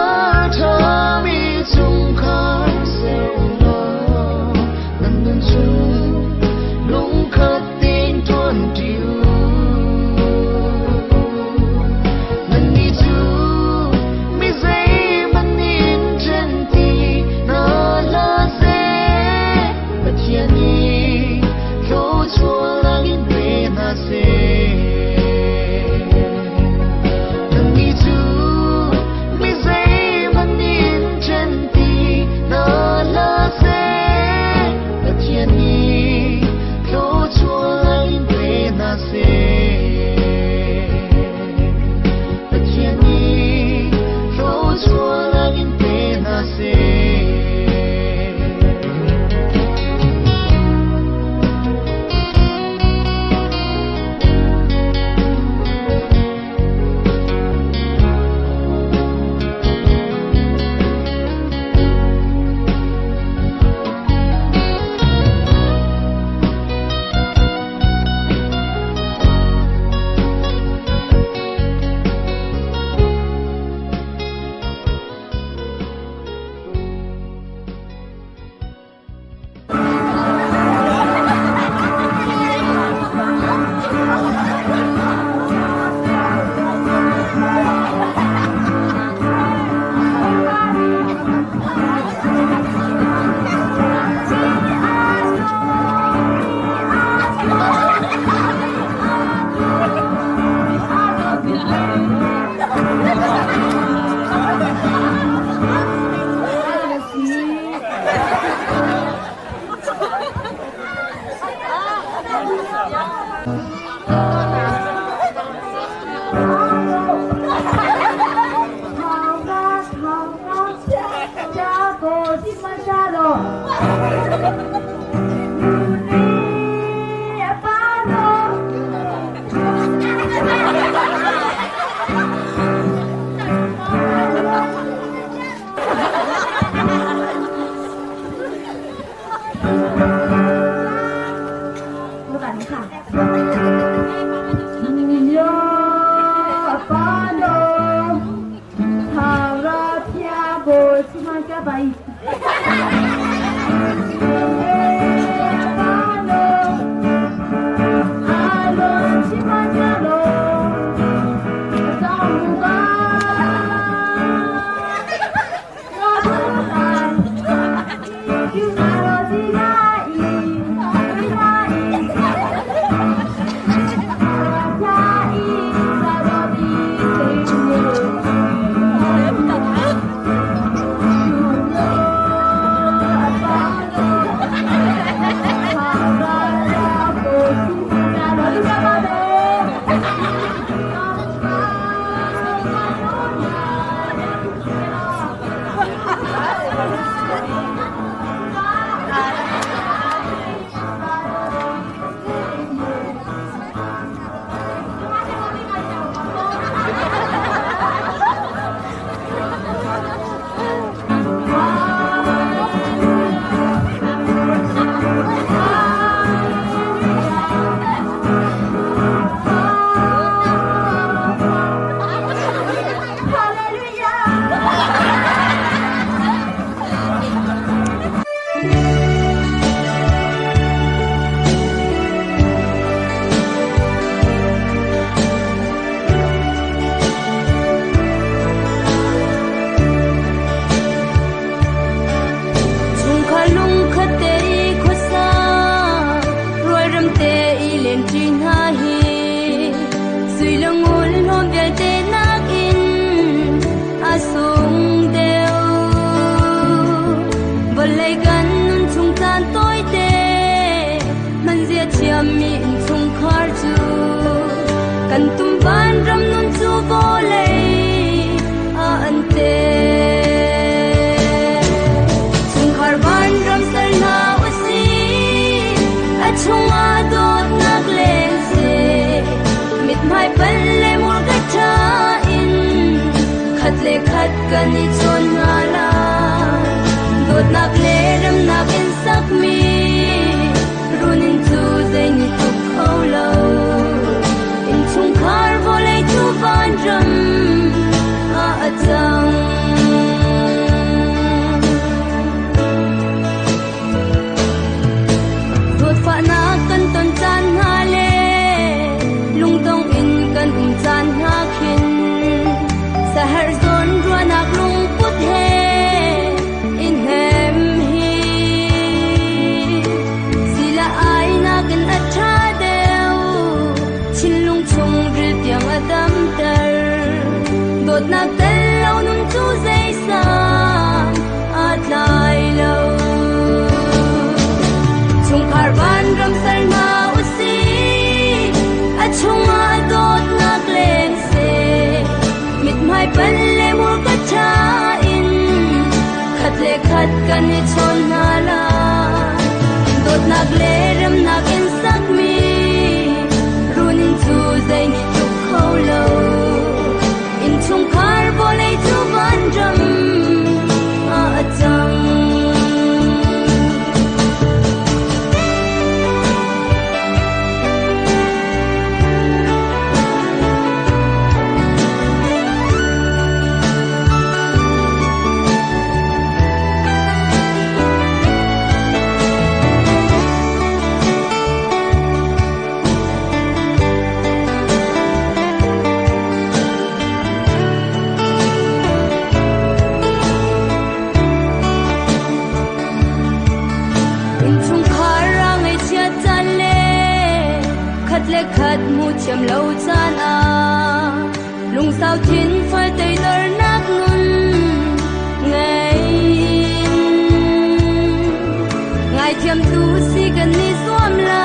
thiam tu si kan ni suam la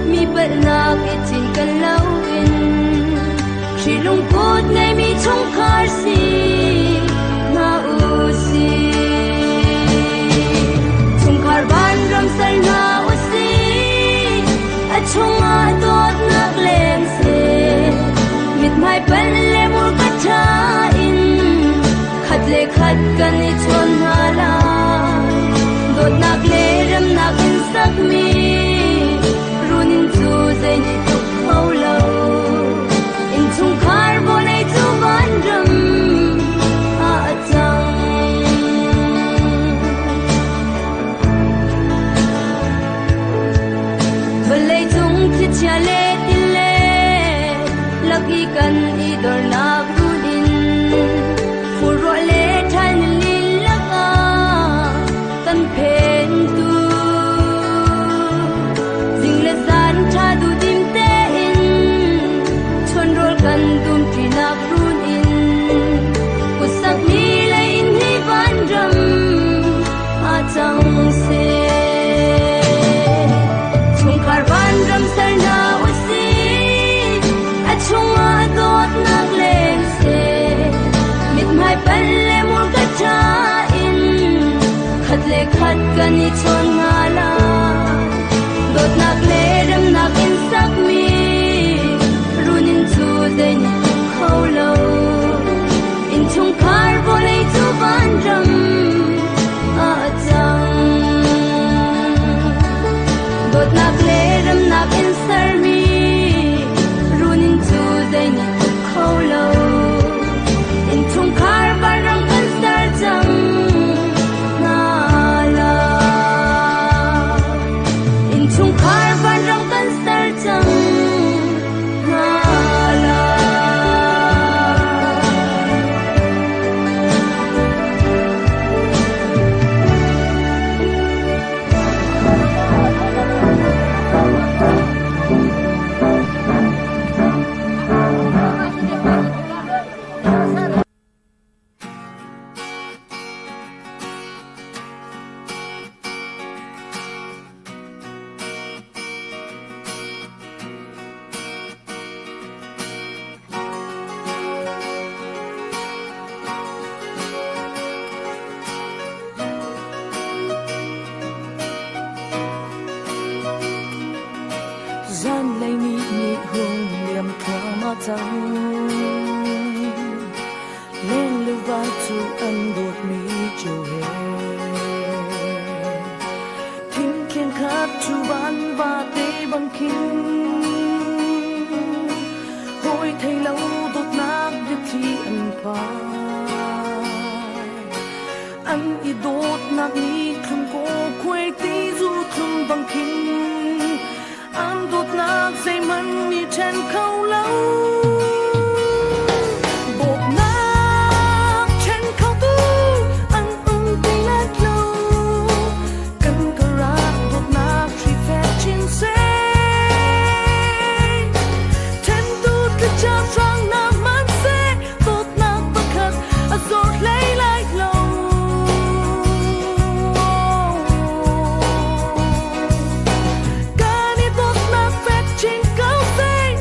mi bel na ปันเลมูกระชาอินขัดเลขัดกันในชวนหาลาโดดนักเลรำนักอินสักมีรู้นินจูใจในทุกเขาเล่าอินทุ่งคาร์บอนในจูบ้านรำอาจังเธอเลยจุงคิดเชลติเลลักอีกันอีดอร์นักรูดินฟูรอเลทันลินลักอากันเพนตูสิ่งเลสานชาดูดิมเตอินชนรอกันดุมที่นักรูดินกุสักมีเลยอินให้บ้านรำอาจังเซชงคาร์บ้านรำเสนาวสีชงอาโดดนักเลงเซมิดไม่เป็นเลมูกระชาอินขัดเลขัดกันอีชนงาลาโดดนักเลรำนักอินสักมีรู้นินจูเดนิทุกเขาเล่าอินชงคาร์บอนในจูบ้านรำอาจังโดดนักเลรำนักอินสามีใจในทุกเขาเล่าอินทุ่งคาร์บานรำกันสารจังนาลาอินทุ่งคาร์บานรำกันสารจังนาลาgian lấy nhị nhị hương niềm thỏa mà trắng lên lưu vai chú ăn đột mi chiều hè thím khiên khát chú bán và tê bằng kinh hồi thấy lâu đột nát biết thì ăn phai ăn ít đột nát ní không có quay tí du không bằng kinh ăn đột nát dây mặn như trên khâu lâu bột nát trên khâu tu ăn tí lát lâu cần cờ ra đột nát chỉ phép trên xe trên tu cứ cha sang nam man xe đột nát bất khắc rồi lấy lại lâu trên cao xe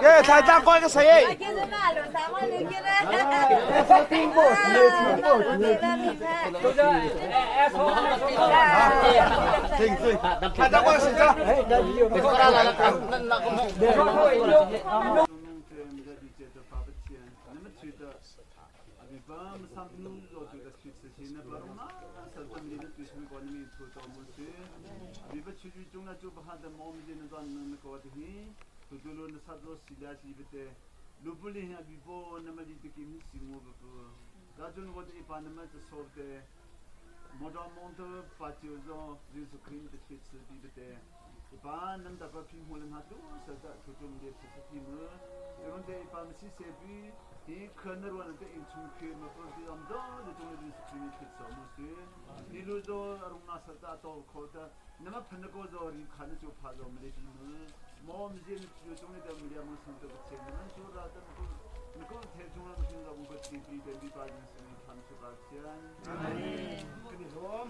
예, 잘 잡고 가세요. 잘 잡고 가시죠. 루블리 비보 나마디 비kim simu bu rajun god ipanama so de modamont patiozo jesu krim de chitse bibete ipan nam da pa pim holen hatu sada tutum de tsiti mu eron de ipan si sebi i khaner wan de in chum ke ma pro de am da de tum de krim chitse mu se nilu do aruna sada to khota nama phna ko zo ri khana chu pha zo mle bi mu mom jin chu tum de media mu sun de che nan chu ra da ko the chu na sin da bu ko ti bi de bi pa ni sin tham chu ra chen amen kini rom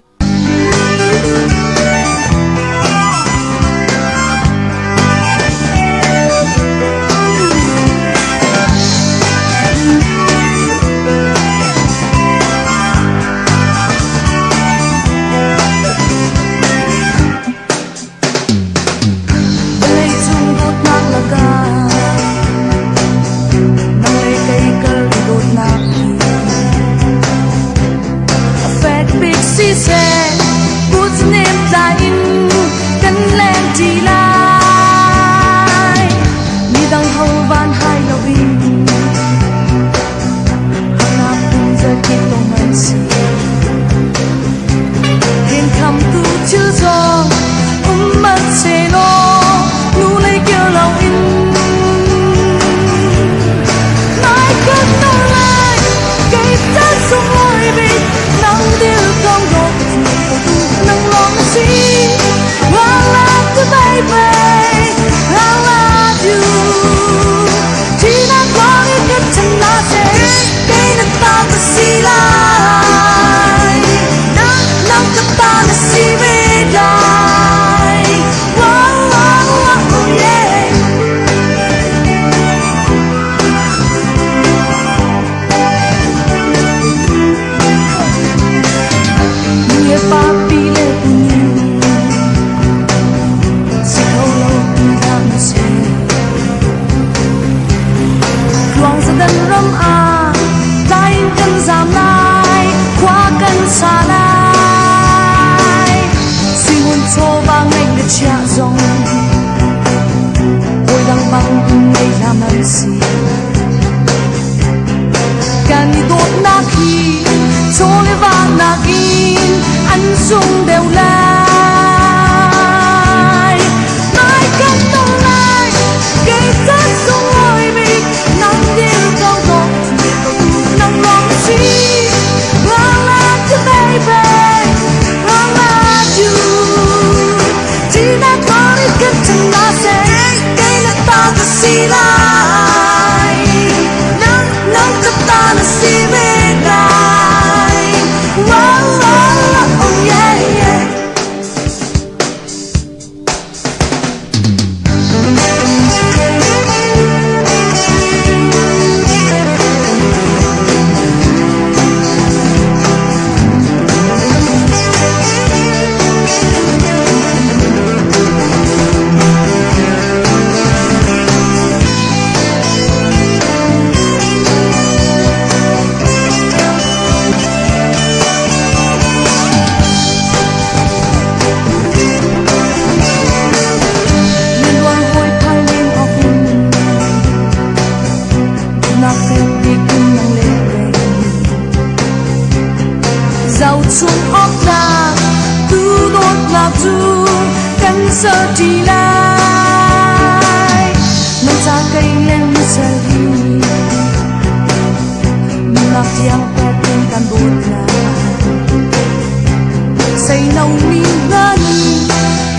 say no ni ngani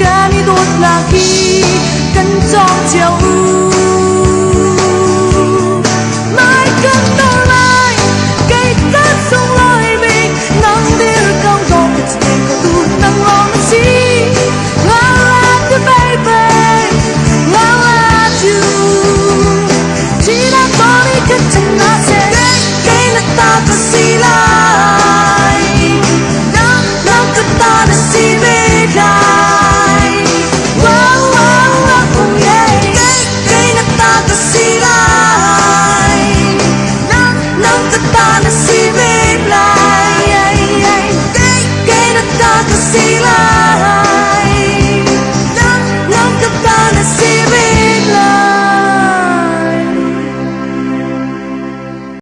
kani dot lagi 庄脚舞。